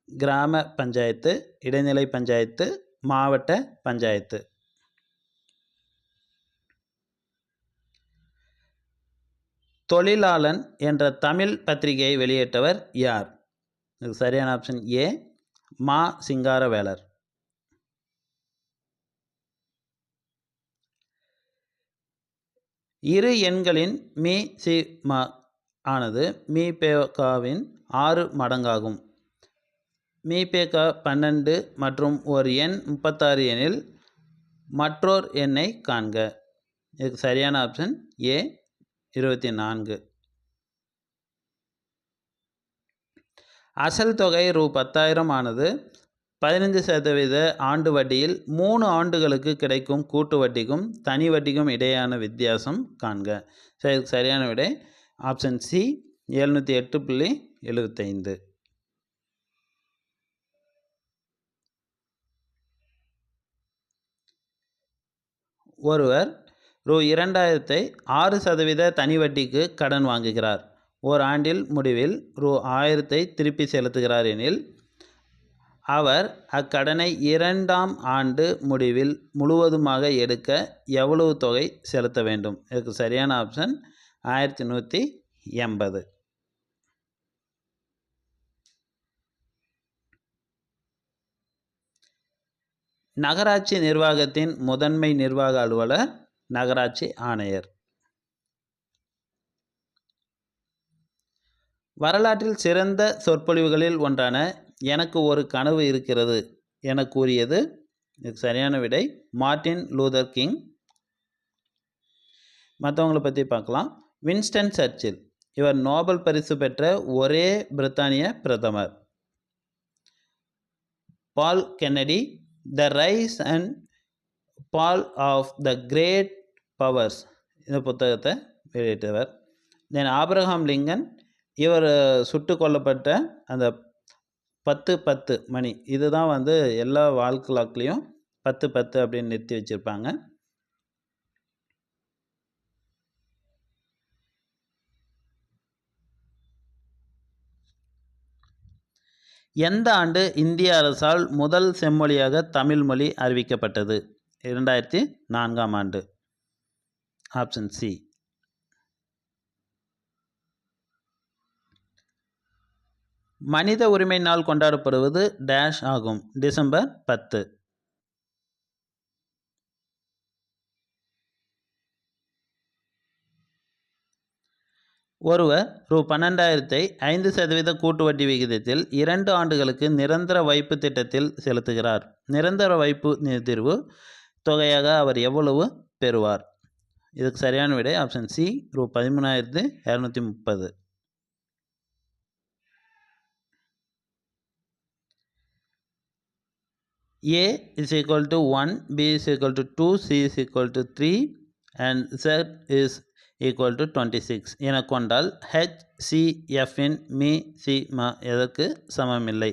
கிராம பஞ்சாயத்து, இடைநிலை பஞ்சாயத்து, மாவட்ட பஞ்சாயத்து. தொழிலாளன் என்ற தமிழ் பத்திரிகையை வெளியிட்டவர் யார்? இது சரியான ஆப்ஷன் ஏ மா சிங்காரவேலர். இரு எண்களின் மீ சி மா ஆனது மீ பே காவின் 6 மடங்காகும். மீ பே கா 12 மற்றும் ஒரு எண் 36 எனில் மற்றோர் எண்ணை காண்க. இதுக்கு சரியான ஆப்ஷன் ஏ 24. அசல் தொகை ரூ. 10,000 ஆனது 15% ஆண்டு வட்டியில் 3 ஆண்டுகளுக்கு கிடைக்கும் கூட்டு வட்டிக்கும் தனி வட்டிக்கும் இடையேயான வித்தியாசம் காண்க. இதுக்கு சரியான விடை ஆப்ஷன் சி 708.75. ஒருவர் ரூ 2000 6% தனி வட்டிக்கு கடன் வாங்குகிறார். ஓர் ஆண்டில் முடிவில் ரூ 1000 திருப்பி செலுத்துகிறார் எனில் அவர் அக்கடனை 2ஆம் ஆண்டு முடிவில் முழுவதுமாக எடுக்க எவ்வளவு தொகை செலுத்த வேண்டும்? இதுக்கு சரியான ஆப்ஷன் 1180. நகராட்சி நிர்வாகத்தின் முதன்மை நிர்வாக அலுவலர் நகராட்சி ஆணையர். வரலாற்றில் சிறந்த சொற்பொழிவுகளில் ஒன்றான எனக்கு ஒரு கனவு இருக்கிறது என கூறியது? இதுக்கு சரியான விடை மார்ட்டின் லூதர் கிங். மற்றவங்களை பற்றி பார்க்கலாம். வின்ஸ்டன் சர்ச்சில், இவர் நோபல் பரிசு பெற்ற ஒரே பிரித்தானிய பிரதமர். Paul Kennedy, the rise and fall of the great powers இந்த புத்தகத்தை வெளியிட்டவர். தென் ஆப்ரஹாம் லிங்கன், இவர் சுட்டு கொல்லப்பட்ட அந்த 10-10 மணி, இதுதான் எல்லா வால் கிளாக்லேயும் 10-10 அப்படின்னு நிறுத்தி வச்சுருப்பாங்க. எந்த ஆண்டு இந்திய அரசால் முதல் செம்மொழியாக தமிழ் மொழி அறிவிக்கப்பட்டது? 2004ஆம் ஆண்டு. Option C. மனித உரிமை நாள் கொண்டாடப்படுவது டேஷ் ஆகும்? டிசம்பர் 10. ஒருவர் ரூ 12,000 5% கூட்டு வட்டி விகிதத்தில் 2 ஆண்டுகளுக்கு நிரந்தர வைப்பு திட்டத்தில் செலுத்துகிறார். நிரந்தர வைப்பு தீர்வு தொகையாக அவர் எவ்வளவு பெறுவார்? இதுக்கு சரியான விடை ஆப்ஷன் சி, ரூ 13,230. A is equal to 1, B is equal to 2, C is equal to 3 and Z is equal to 26 என கொண்டால் HCF இன் மீ சி ம எதற்கு சமமில்லை?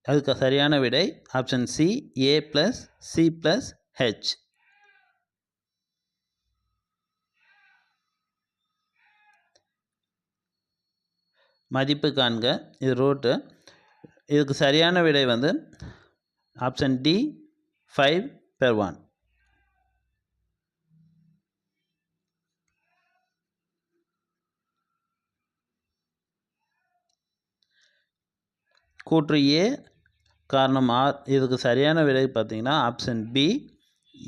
அதுக்கு சரியான விடை option C, A + C + H. மதிப்பு காண்க, இது ரூட்டு. இதுக்கு சரியான விடை ஆப்ஷன் டி, 5/1. கூற்று ஏ காரணம் ஆர், இதுக்கு சரியான விடை பார்த்தீங்கன்னா ஆப்ஷன் பி,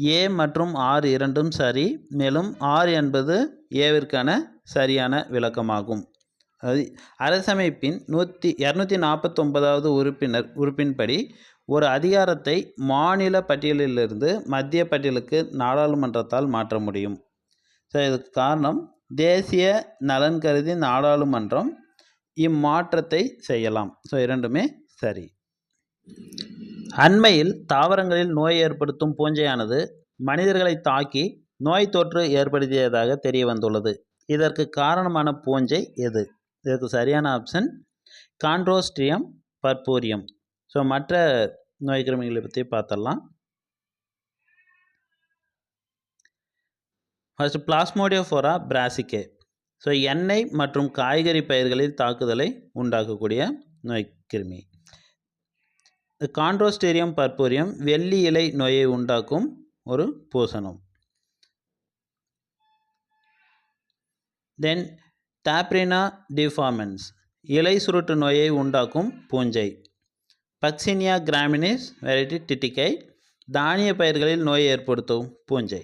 ஏ மற்றும் ஆர் இரண்டும் சரி. மேலும் ஆர் என்பது ஏவிற்கான சரியான விளக்கமாகும். அது அரசமைப்பின் 249வது உறுப்பின்படி ஒரு அதிகாரத்தை மாநில பட்டியலிலிருந்து மத்திய பட்டியலுக்கு நாடாளுமன்றத்தால் மாற்ற முடியும். ஸோ இதுக்கு காரணம் தேசிய நலன் கருதி நாடாளுமன்றம் இம்மாற்றத்தை செய்யலாம். ஸோ இரண்டுமே சரி. அண்மையில் தாவரங்களில் நோய் ஏற்படுத்தும் பூஞ்சையானது மனிதர்களை தாக்கி நோய் தொற்று ஏற்படுத்தியதாக தெரிய வந்துள்ளது. இதற்கு காரணமான பூஞ்சை எது? இதற்கு சரியான ஆப்ஷன் கான்ட்ரோஸ்ட்ரியம் பர்பூரியம். ஸோ மற்ற நோய் கிருமிகளை பற்றி பார்த்துடலாம். ஃபர்ஸ்ட் பிளாஸ்மோடியோஃபோரா பிராசிகே. ஸோ எண்ணெய் மற்றும் காய்கறி பயிர்களில் தாக்குதலை உண்டாக்கக்கூடிய நோய் கிருமி. கான்ட்ரோஸ்டீரியம் பர்பூரியம் வெள்ளி இலை நோயை உண்டாக்கும் ஒரு பூசணம். தென் டாப்ரினா டிஃபார்மன்ஸ் இலை சுருட்டு நோயை உண்டாக்கும் பூஞ்சை. பக்சினியா கிராமினிஸ் வெரைட்டி டிட்டிகை தானிய பயிர்களில் நோய் ஏற்படுத்தும் பூஞ்சை.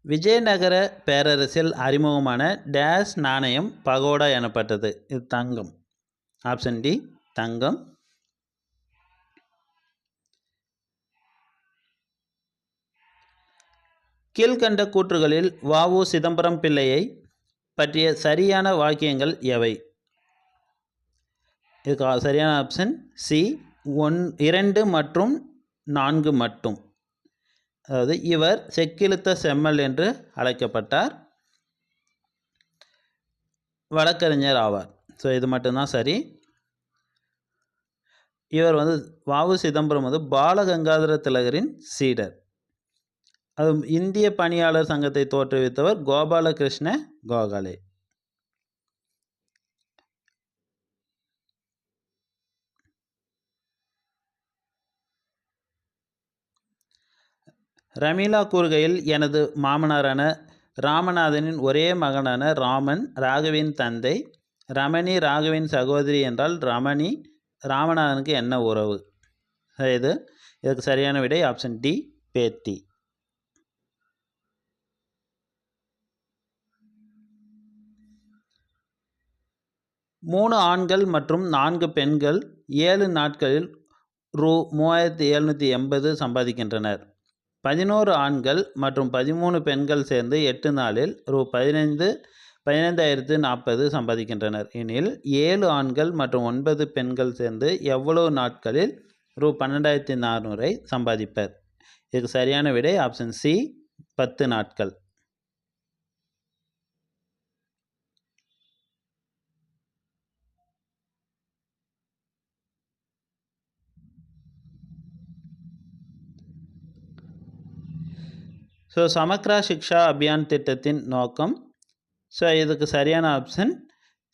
விஜயநகர பேரரசில் அறிமுகமான டேஸ் நாணயம் பகோடா எனப்பட்டது. இது தங்கம். ஆப்ஷன் டி, தங்கம். கீழ்கண்ட கூற்றுகளில் வ.உ. சிதம்பரம் பிள்ளையை பற்றிய சரியான வாக்கியங்கள் எவை? இதுக்கு சரியான ஆப்ஷன் சி, 2 மற்றும் 4 மட்டும். அதாவது இவர் செக்கிழுத்த செம்மல் என்று அழைக்கப்பட்டார். வழக்கறிஞர் ஆவார். ஸோ இது மட்டும்தான் சரி. இவர் வந்து வ.உ. சிதம்பரம் வந்து பாலகங்காதர திலகரின் சீடர். அது இந்திய பணியாளர் சங்கத்தை தோற்றுவித்தவர் கோபாலகிருஷ்ண கோகலே. ரமீலா கூறுகையில், எனது மாமனாரான ராமநாதனின் ஒரே மகனான ராமன் ராகவின் தந்தை, ரமணி ராகவின் சகோதரி என்றால் ரமணி ராமநாதனுக்கு என்ன உறவு? இதுக்கு சரியான விடை ஆப்ஷன் டி, பேத்தி. மூணு ஆண்கள் மற்றும் 4 பெண்கள் 7 நாட்களில் ரூ. 3780 சம்பாதிக்கின்றனர். 11 ஆண்கள் மற்றும் 13 பெண்கள் சேர்ந்து 8 நாளில் ரூ. 15,040 சம்பாதிக்கின்றனர் எனில் 7 ஆண்கள் மற்றும் 9 பெண்கள் சேர்ந்து எவ்வளவு நாட்களில் ரூ. 12,400 சம்பாதிப்பர்? இதுக்கு சரியான விடை ஆப்ஷன் சி, 10 நாட்கள். ஸோ சமக்ரா சிக்ஷா அபியான் திட்டத்தின் நோக்கம், ஸோ இதுக்கு சரியான ஆப்ஷன்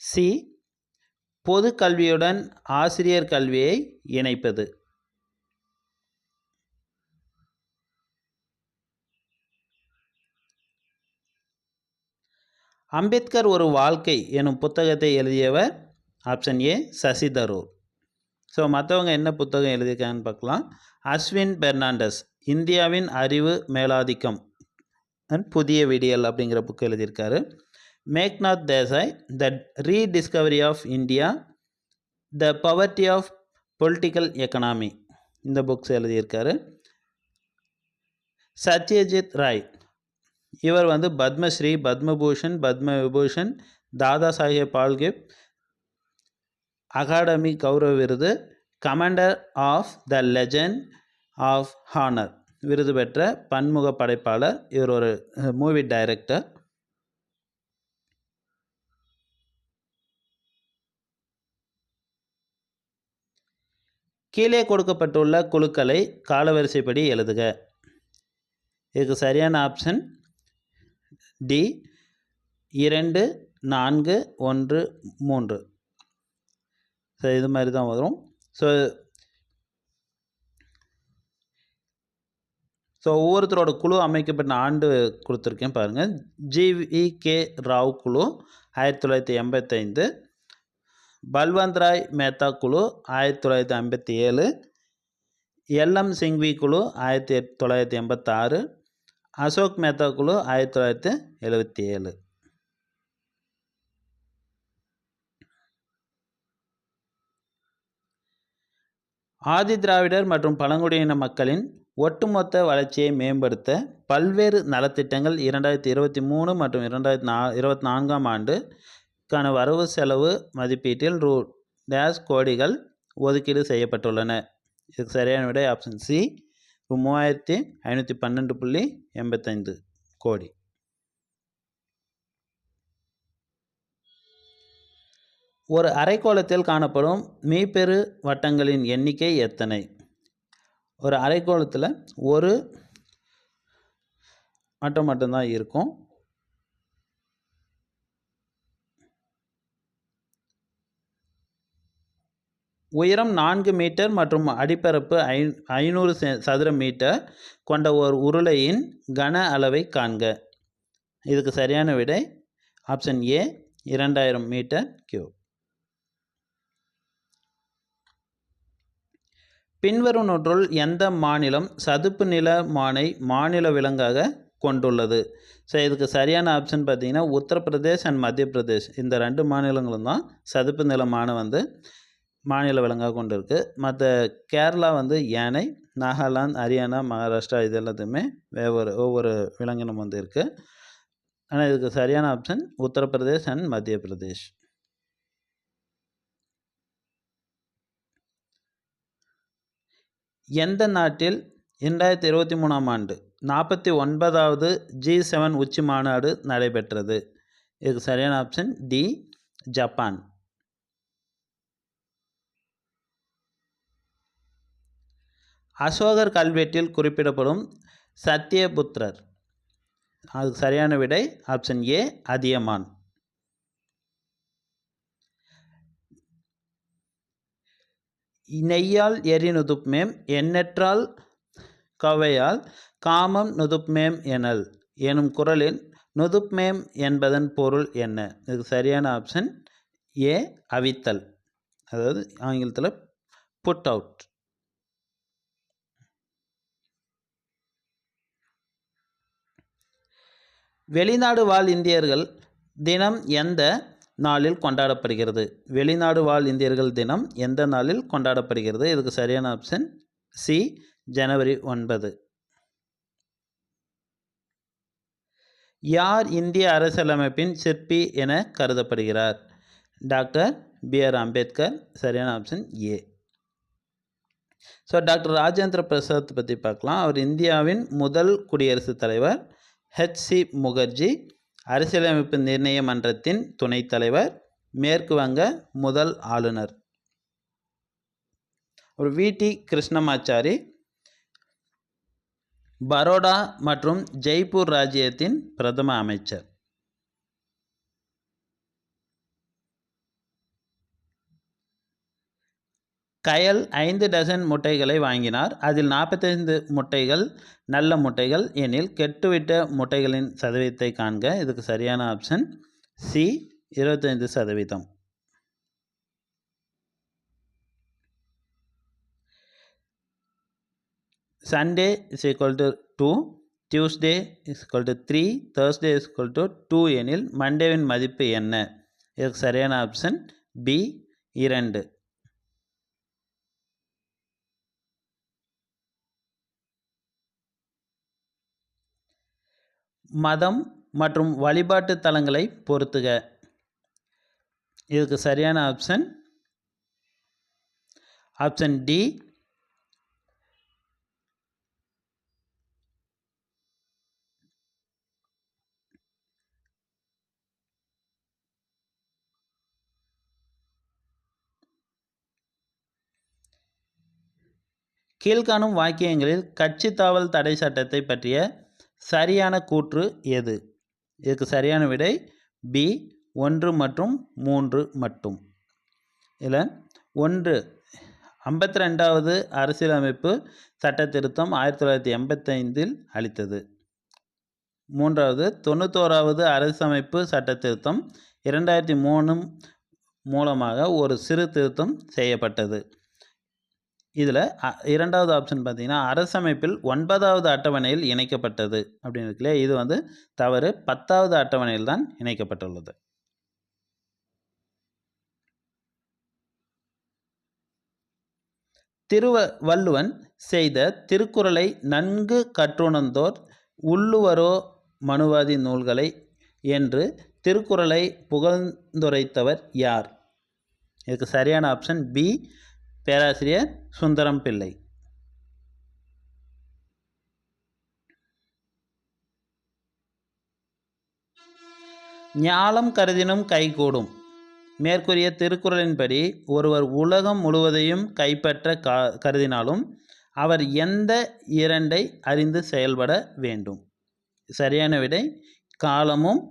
சி, பொது கல்வியுடன் ஆசிரியர் கல்வியை இணைப்பது. அம்பேத்கர் ஒரு வாழ்க்கை எனும் புத்தகத்தை எழுதியவர் option A, Shashi Tharoor. So மற்றவங்க என்ன புத்தகம் எழுதியிருக்காங்கன்னு பார்க்கலாம். அஸ்வின் பெர்னாண்டஸ் இந்தியாவின் அறிவு மேலாதிக்கம் அண்ட் புதிய விடியல் அப்படிங்கிற புக் எழுதியிருக்காரு. Meghnad Desai the rediscovery of India, the poverty of political economy, இந்த புக்ஸ் எழுதியிருக்காரு. சத்யஜித் ராய் இவர் வந்து பத்மஸ்ரீ, பத்மபூஷன், பத்ம விபூஷன், தாதா சாஹேப் பால்கே அகாடமி கௌரவ விருது, commander of the legend of honour விருது பெற்ற பன்முக படைப்பாளர். இவர் ஒரு மூவி டைரக்டர். கீழே கொடுக்கப்பட்டுள்ள குழுக்களை காலவரிசைப்படி எழுதுக. இதுக்கு சரியான ஆப்ஷன் டி, 2, 4, 1, 3. ஸோ இது மாதிரி தான் வரும். ஸோ ஒவ்வொருத்தரோட குழு அமைக்கப்பட்ட ஆண்டு கொடுத்துருக்கேன் பாருங்கள். ஜி.வி.கே. ராவ் குழு 1985, பல்வந்த் ராய் மேத்தா குழு 1957, எல்.எம். சிங்வி குழு 1986, அசோக் மேத்தா குழு 1977. ஆதி திராவிடர் மற்றும் பழங்குடியின மக்களின் ஒட்டுமொத்த வளர்ச்சியை மேம்படுத்த பல்வேறு நலத்திட்டங்கள் 2023 மற்றும் 2024 ஆண்டுக்கான வரவு செலவு மதிப்பீட்டில் ரூ. கோடிகள் ஒதுக்கீடு செய்யப்பட்டுள்ளன. இதுக்கு சரியான விடை ஆப்ஷன் சி, ரூ. 3512.85 கோடி. ஒரு அரைக்கோளத்தில் காணப்படும் மீப்பெரு வட்டங்களின் எண்ணிக்கை எத்தனை? ஒரு அரைக்கோளத்தில் ஒரு வட்டம் மட்டும்தான் இருக்கும். உயரம் 4 மீட்டர் மற்றும் அடிப்பரப்பு 500 சதுர மீட்டர் கொண்ட ஒரு உருளையின் கன அளவை காண்க. இதுக்கு சரியான விடை ஆப்ஷன் ஏ, 2000 மீட்டர் கியூப். பின்வருவனற்றுள் எந்த மாநிலம் சதுப்பு நில மானை மாநில விலங்காக கொண்டுள்ளது? ஸோ இதுக்கு சரியான ஆப்ஷன் பார்த்தீங்கன்னா உத்தரப்பிரதேஷ் அண்ட் மத்திய பிரதேஷ், இந்த 2 மாநிலங்களும் தான் சதுப்பு நில மானை வந்து மாநில விலங்காக கொண்டு இருக்குது. மற்ற கேரளா வந்து யானை, நாகாலாந்து, ஹரியானா, மகாராஷ்டிரா இது எல்லாத்தையுமே ஒவ்வொரு விலங்கினம் வந்து இருக்குது. ஆனால் இதுக்கு சரியான ஆப்ஷன் உத்தரப்பிரதேஷ் அண்ட் மத்திய பிரதேஷ். எந்த நாட்டில் 2023 ஆண்டு 49வது G7 உச்சி மாநாடு நடைபெற்றது? இதுக்கு சரியான ஆப்ஷன் டி, ஜப்பான். அசோகர் கல்வெட்டில் குறிப்பிடப்படும் சத்தியபுத்திரர். அதுக்கு சரியான விடை ஆப்ஷன் ஏ அதியமான். நெய்யால் எரி நுதுப்மேம் எண்ணற்றால் கவையால் காமம் நுதுப்மேம் எனல் எனும் குறளில் நுதுப்மேம் என்பதன் பொருள் என்ன? இதுக்கு சரியான ஆப்ஷன் ஏ அவித்தல், அதாவது ஆங்கிலத்தில் புட் அவுட். வெளிநாடு வாழ் இந்தியர்கள் தினம் எந்த நாளில் கொண்டாடப்படுகிறது? வெளிநாடு வாழ் இந்தியர்கள் தினம் எந்த நாளில் கொண்டாடப்படுகிறது? இதுக்கு சரியான ஆப்ஷன் சி ஜனவரி 9. யார் இந்திய அரசியலமைப்பின் சிற்பி என கருதப்படுகிறார்? Doctor B.R. அம்பேத்கர். சரியான option A. So doctor Rajendra Prasad பற்றி பார்க்கலாம். அவர் இந்தியாவின் முதல் குடியரசுத் தலைவர். H.C. முகர்ஜி அரசியலமைப்பு நிர்ணய மன்றத்தின் துணைத் தலைவர். மேற்கு வங்க முதல் ஆளுநர். ஒரு V.T. கிருஷ்ணமாச்சாரி பரோடா மற்றும் ஜெய்ப்பூர் ராஜ்யத்தின் பிரதம அமைச்சர். கயல் 5 டசன் முட்டைகளை வாங்கினார். அதில் 45 முட்டைகள் நல்ல முட்டைகள் எனில் கெட்டுவிட்ட முட்டைகளின் சதவீதத்தை காண்க. இதுக்கு சரியான option C 25%. Sunday is equal to 2, Tuesday is equal to 3, Thursday is equal to 2 எனில் மண்டேவின் மதிப்பு என்ன? இதுக்கு சரியான ஆப்ஷன் பி 2. மதம் மற்றும் வழிபாட்டு தலங்களை பொறுத்துக. இதுக்கு சரியான ஆப்ஷன் டி கீழ்காணும் வாக்கியங்களில் கட்சி தாவல் தடை சட்டத்தை பற்றிய சரியான கூற்று எது? இதுக்கு சரியான விடை பி 1 மற்றும் 3 மட்டும். இதில் 1 52வது அரசியலமைப்பு சட்ட திருத்தம் 1985 அளித்தது. 3வது 91வது அரசமைப்பு சட்ட திருத்தம் 2003 மூலமாக ஒரு சிறு திருத்தம் செய்யப்பட்டது. இதில் 2வது ஆப்ஷன் பார்த்தீங்கன்னா அரசமைப்பில் 9வது அட்டவணையில் இணைக்கப்பட்டது அப்படின்னு இருக்குல்ல, இது தவறு. 10வது அட்டவணையில் தான் இணைக்கப்பட்டுள்ளது. திருவள்ளுவன் செய்த திருக்குறளை நன்கு கற்றுணர்ந்தோர் உள்ளுவரோ மனுவாதி நூல்களை என்று திருக்குறளை புகழ்ந்துரைத்தவர் யார்? இதுக்கு சரியான ஆப்ஷன் பி பேராசிரியர் சுந்தரம் பிள்ளை. ஞாலம் கருதினும் கைகூடும். மேற்கூறிய திருக்குறளின்படி ஒருவர் உலகம் முழுவதையும் கைப்பற்ற கருதினாலும் அவர் எந்த 2ஐ அறிந்து செயல்பட வேண்டும்? சரியான விடை காலமும்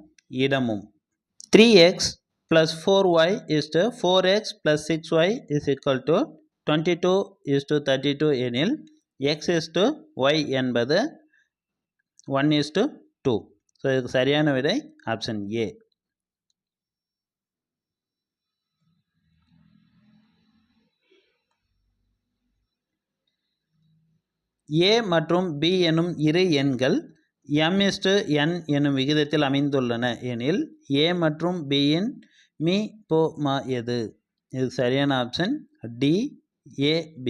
இடமும். 3x plus 4y is to 4x plus 6y is equal to 22 is to 32 எனில் x is to y என்பது 1 is to 2. ஸோ இதுக்கு சரியான விடை ஆப்ஷன் ஏ. A மற்றும் B எனும் இரு எண்கள் m/n எனும் விகிதத்தில் அமைந்துள்ளன எனில் A மற்றும் B இன் மீ போ மா எது? இது சரியான ஆப்ஷன் டி AB.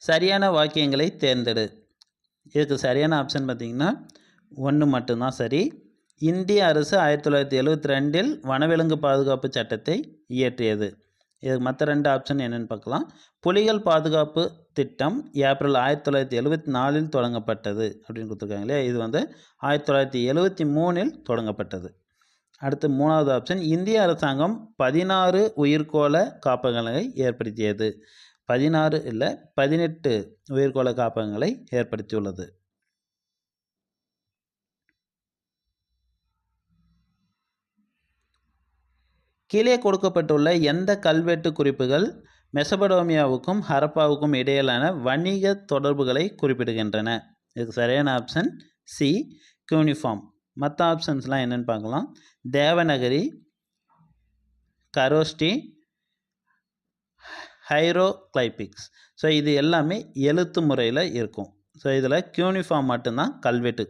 சரியான வாக்கியங்களை தேர்ந்தெடு. இதுக்கு சரியான ஆப்ஷன் பார்த்தீங்கன்னா 1 மட்டும்தான் சரி. இந்திய அரசு 1972 வனவிலங்கு பாதுகாப்பு சட்டத்தை இயற்றியது. இதுக்கு மற்ற 2 ஆப்ஷன் என்னென்னு பார்க்கலாம். புலிகள் பாதுகாப்பு திட்டம் ஏப்ரல் 1974 தொடங்கப்பட்டது அப்படின்னு கொடுத்துருக்காங்க இல்லையா. இது 1973 தொடங்கப்பட்டது. அடுத்து 3வது ஆப்ஷன், இந்திய அரசாங்கம் 16 உயிர்க்கோள காப்பகங்களை ஏற்படுத்தியது. 16 இல்லை 18 உயிர்க்கோள காப்பகங்களை ஏற்படுத்தியுள்ளது. கீழே கொடுக்கப்பட்டுள்ள எந்த கல்வெட்டு குறிப்புகள் மெசபடோமியாவுக்கும் ஹரப்பாவுக்கும் இடையிலான வணிக தொடர்புகளை குறிப்பிடுகின்றன? இதுக்கு சரியான ஆப்ஷன் சி, யூனிஃபார்ம். மற்ற ஆப்ஷன்ஸ்லாம் என்னென்னு பார்க்கலாம். தேவநகரி, கரோஸ்டி, ஹைரோக்ளைபிக்ஸ். ஸோ இது எல்லாமே எழுத்து முறையில் இருக்கும். ஸோ இதில் யூனிஃபார்ம் மட்டும்தான் கல்வெட்டு.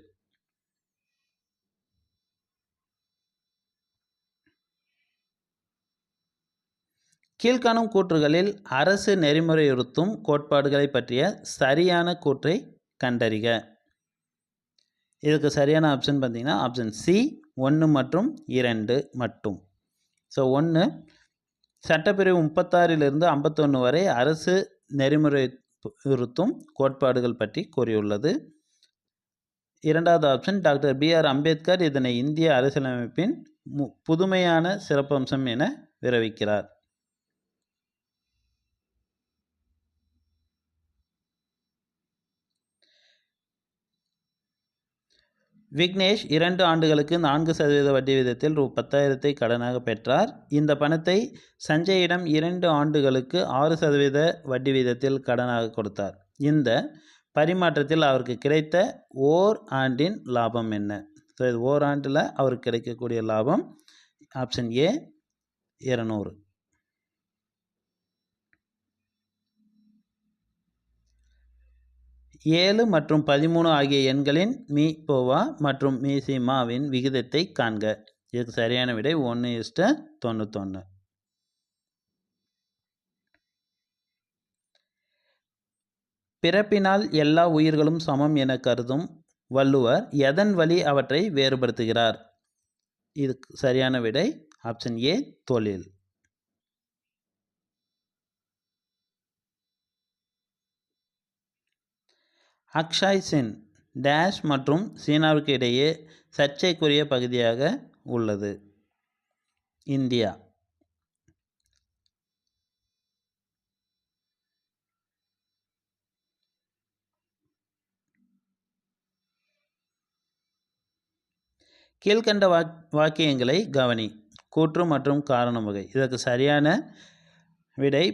கீழ்காணும் கூற்றுகளில் அரசு நெறிமுறையுறுத்தும் கோட்பாடுகளை பற்றிய சரியான கூற்றை கண்டறிக. இதுக்கு சரியான ஆப்ஷன் பார்த்தீங்கன்னா ஆப்ஷன் சி, 1 மற்றும் 2 மட்டும். ஸோ 1, சட்டப்பிரிவு 36 51 வரை அரசு நெறிமுறையுறுத்தும் கோட்பாடுகள் பற்றி கூறியுள்ளது. 2வது ஆப்ஷன், டாக்டர் B.R. அம்பேத்கர் இதனை இந்திய அரசியலமைப்பின் புதுமையான சிறப்பம்சம் என விவரிக்கிறார். விக்னேஷ் 2 ஆண்டுகளுக்கு 4% வட்டி விதத்தில் ரூ. 10,000 கடனாக பெற்றார். இந்த பணத்தை சஞ்சயிடம் 2 ஆண்டுகளுக்கு 6% வட்டி விதத்தில் கடனாக கொடுத்தார். இந்த பரிமாற்றத்தில் அவருக்கு கிடைத்த ஓர் ஆண்டின் லாபம் என்ன? ஸோ இது ஓராண்டில் அவருக்கு கிடைக்கக்கூடிய லாபம் ஆப்ஷன் ஏ 200. ஏழு மற்றும் 13 ஆகிய எண்களின் மீ போவா மற்றும் மீ சிமாவின் விகிதத்தை காண்க. இதுக்கு சரியான விடை 1:91. பிறப்பினால் எல்லா உயிர்களும் சமம் என கருதும் வள்ளுவர் எதன் வழி அவற்றை வேறுபடுத்துகிறார்? இதுக்கு சரியான விடை ஆப்ஷன் ஏ, தொழில். அக்ஷய் சென் டேஷ் மற்றும் சீனாவுக்கு இடையே சர்ச்சைக்குரிய பகுதியாக உள்ளது. இந்தியா. கீழ்கண்ட வாக்கியங்களை கவனி. கூற்று மற்றும் காரணம் வகை. இதற்கு சரியான விடை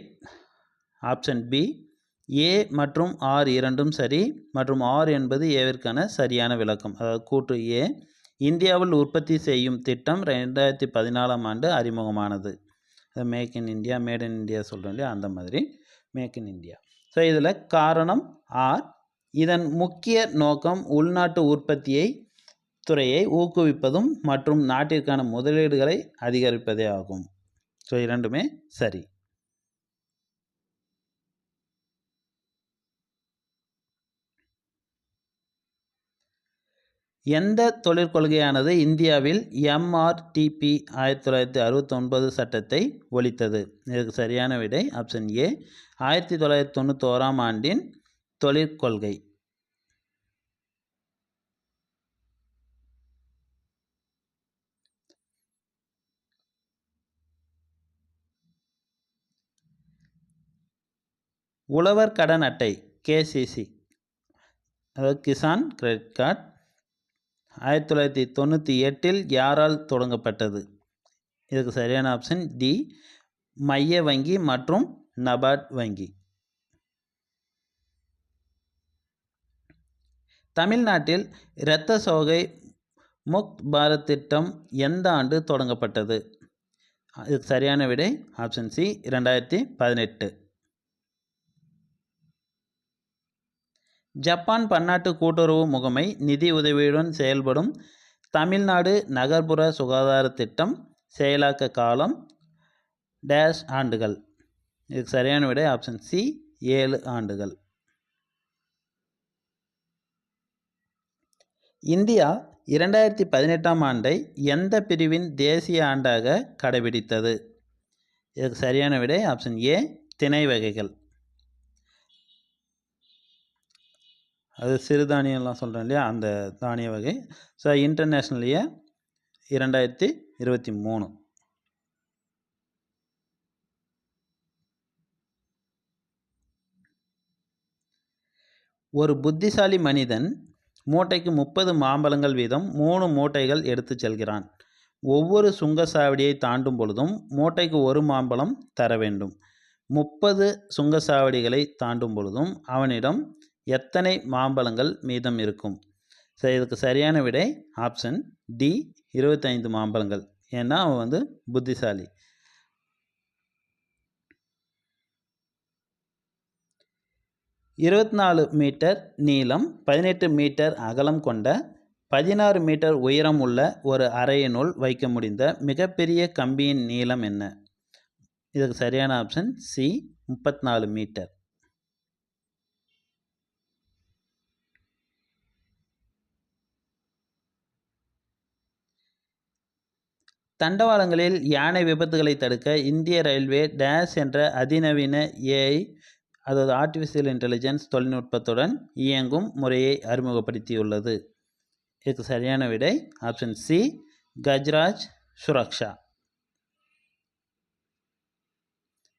ஆப்ஷன் பி, ஏ மற்றும் ஆர் இரண்டும் சரி மற்றும் ஆர் என்பது ஏவிற்கான சரியான விளக்கம். அதாவது கூற்று ஏ, இந்தியாவில் உற்பத்தி செய்யும் திட்டம் 2014 அறிமுகமானது. Make in India, made in India சொல்கிறோம் இல்லையா, அந்த மாதிரி மேக் இன் இந்தியா. ஸோ இதில் காரணம் ஆர், இதன் முக்கிய நோக்கம் உள்நாட்டு உற்பத்தியை துறையை ஊக்குவிப்பதும் மற்றும் நாட்டிற்கான முதலீடுகளை அதிகரிப்பதே ஆகும். ஸோ இரண்டுமே சரி. எந்த தொழிற்கொள்கையானது இந்தியாவில் MRTP 1969 சட்டத்தை ஒலித்தது? இதற்கு சரியான விடை ஆப்ஷன் ஏ, 1991 தொழிற்கொள்கை. உழவர் கடன் அட்டை KCC, அதாவது கிசான் கிரெடிட் கார்டு, 1998 யாரால் தொடங்கப்பட்டது? இதுக்கு சரியான ஆப்ஷன் டி, மைய வங்கி மற்றும் நபார்ட் வங்கி. தமிழ்நாட்டில் இரத்த சோகை முக்த் பாரத் திட்டம் எந்த ஆண்டு தொடங்கப்பட்டது? இதுக்கு சரியான விடை ஆப்ஷன் சி, 2018. ஜப்பான் பன்னாட்டு கூட்டுறவு முகமை நிதி உதவியுடன் செயல்படும் தமிழ்நாடு நகர்ப்புற சுகாதார திட்டம் செயலாக்க காலம் டேஷ் ஆண்டுகள். இதுக்கு சரியான விடை ஆப்ஷன் சி, 7 ஆண்டுகள். இந்தியா 2018 ஆண்டை எந்த பிரிவின் தேசிய ஆண்டாக கடைபிடித்தது? இதுக்கு சரியான விடை ஆப்ஷன் ஏ திணை வகைகள். அது சிறுதானியம்லாம் சொல்கிறேன் இல்லையா, அந்த தானிய வகை. So international year 2023. ஒரு புத்திசாலி மனிதன் மூட்டைக்கு 30 மாம்பழங்கள் வீதம் 3 மூட்டைகள் எடுத்து செல்கிறான். ஒவ்வொரு சுங்கச்சாவடியை தாண்டும் பொழுதும் மூட்டைக்கு ஒரு மாம்பழம் தர வேண்டும். 30 சுங்கச்சாவடிகளை தாண்டும் பொழுதும் அவனிடம் எத்தனை மாம்பழங்கள் மீதம் இருக்கும்? ஸோ இதுக்கு சரியான விடை ஆப்ஷன் டி 25 மாம்பழங்கள். ஏன்னா அவன் புத்திசாலி. (24 மீட்டர் நீளம் 18 மீட்டர் அகலம் கொண்ட 16 மீட்டர் உயரம் உள்ள ஒரு அறையினுள் வைக்க முடிந்த மிகப்பெரிய கம்பியின் நீளம் என்ன? இதுக்கு சரியான ஆப்ஷன் சி 34 மீட்டர். தண்டவாளங்களில் யானை விபத்துகளை தடுக்க இந்திய ரயில்வே டேஷ் என்ற அதிநவீன ஏஐ, அதாவது ஆர்டிஃபிஷியல் இன்டெலிஜென்ஸ் தொழில்நுட்பத்துடன் இயங்கும் முறையை அறிமுகப்படுத்தியுள்ளது. இதுக்கு சரியான விடை option C Gajraj Suraksha.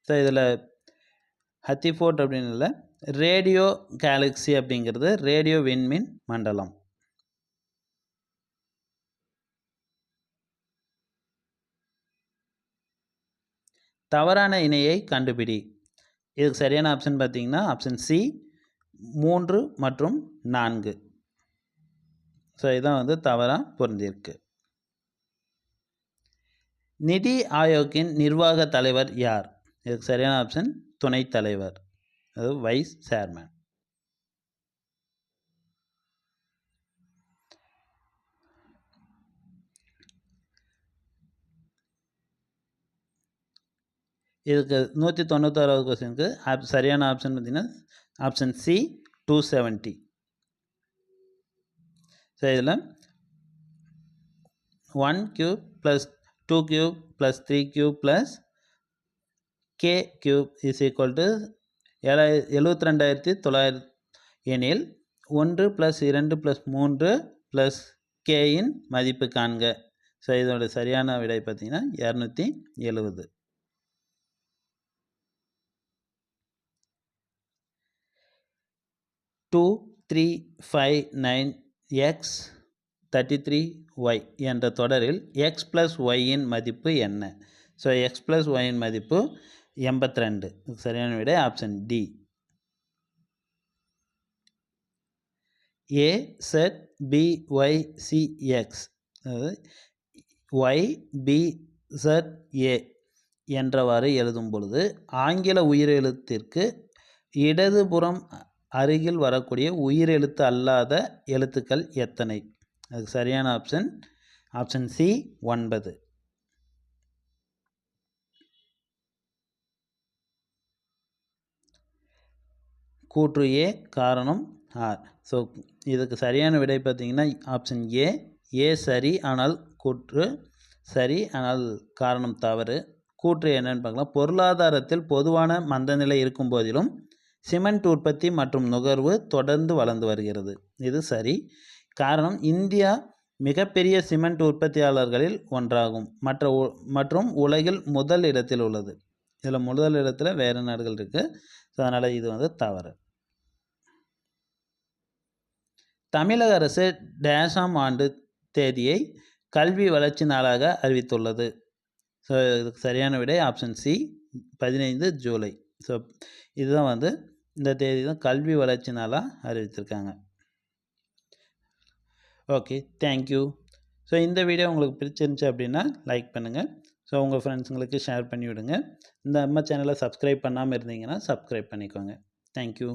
So இதில் ஹத்திஃபோர்ட் அப்படின்னு இல்லை, ரேடியோ கேலக்ஸி அப்படிங்கிறது ரேடியோ விண்மீன் மண்டலம். தவறான இணையை கண்டுபிடி. இதுக்கு சரியான ஆப்ஷன் பார்த்தீங்கன்னா ஆப்ஷன் சி 3 மற்றும் 4. ஸோ இதான் தவறாக பொருந்திருக்கு. நிதி ஆயோக்கின் நிர்வாக தலைவர் யார்? இதுக்கு சரியான ஆப்ஷன் துணைத் தலைவர், அது வைஸ் சேர்மன். இதுக்கு 196வது கொஸ்டினுக்கு சரியான ஆப்ஷன் பார்த்தீங்கன்னா ஆப்ஷன் சி 270. ஸோ இதில் 1 cube + 2 cube + 3 cube + k cube is equal to 72,900 எனில் 1 + 2 + 3 + k இன் மதிப்பு காண்க. ஸோ இதோட சரியான விடை பார்த்தீங்கன்னா 270. (2, 3, 5, 9, x, 33y) என்ற தொடரில் x + y இன் மதிப்பு என்ன? ஸோ x + y இன் மதிப்பு 82. சரியான விடை option D. a z b y c x, அதாவது y b z a என்றவாறு எழுதும் பொழுது ஆங்கில உயிரெழுத்திற்கு இடதுபுறம் அருகில் வரக்கூடிய உயிரெழுத்து அல்லாத எழுத்துக்கள் எத்தனை? அதுக்கு சரியான ஆப்ஷன் சி 9. கூற்று ஏ காரணம் ஆர். ஸோ இதுக்கு சரியான விடை பார்த்தீங்கன்னா ஆப்ஷன் ஏ சரி ஆனால் கூற்று சரி ஆனால் காரணம் தவறு. கூற்று என்னன்னு பார்க்கலாம். பொருளாதாரத்தில் பொதுவான மந்தநிலை இருக்கும் போதிலும் சிமெண்ட் உற்பத்தி மற்றும் நுகர்வு தொடர்ந்து வளர்ந்து வருகிறது. இது சரி. காரணம், இந்தியா மிகப்பெரிய சிமெண்ட் உற்பத்தியாளர்களில் ஒன்றாகும் மற்றும் உலகில் முதல் இடத்தில் உள்ளது. இதில் முதல் இடத்துல வேறு நாடுகள் இருக்குது. ஸோ அதனால் இது தவறு. தமிழக அரசு டேஷாம் ஆண்டு தேதியை கல்வி வளர்ச்சி நாளாக அறிவித்துள்ளது. ஸோ இதுக்கு சரியான விடை ஆப்ஷன் சி 15 ஜூலை. ஸோ இதுதான் இந்த தேதி தான் கல்வி வளர்ச்சி நாளாக அறிவித்திருக்காங்க. Okay, thank you. ஸோ இந்த வீடியோ உங்களுக்கு பிடிச்சிருந்துச்சு அப்படின்னா லைக் பண்ணுங்கள். ஸோ உங்கள் ஃப்ரெண்ட்ஸுங்களுக்கு ஷேர் பண்ணி விடுங்க. இந்த நம்ம சேனலை சப்ஸ்கிரைப் பண்ணாமல் இருந்தீங்கன்னா சப்ஸ்கிரைப் பண்ணிக்கோங்க. தேங்க்யூ.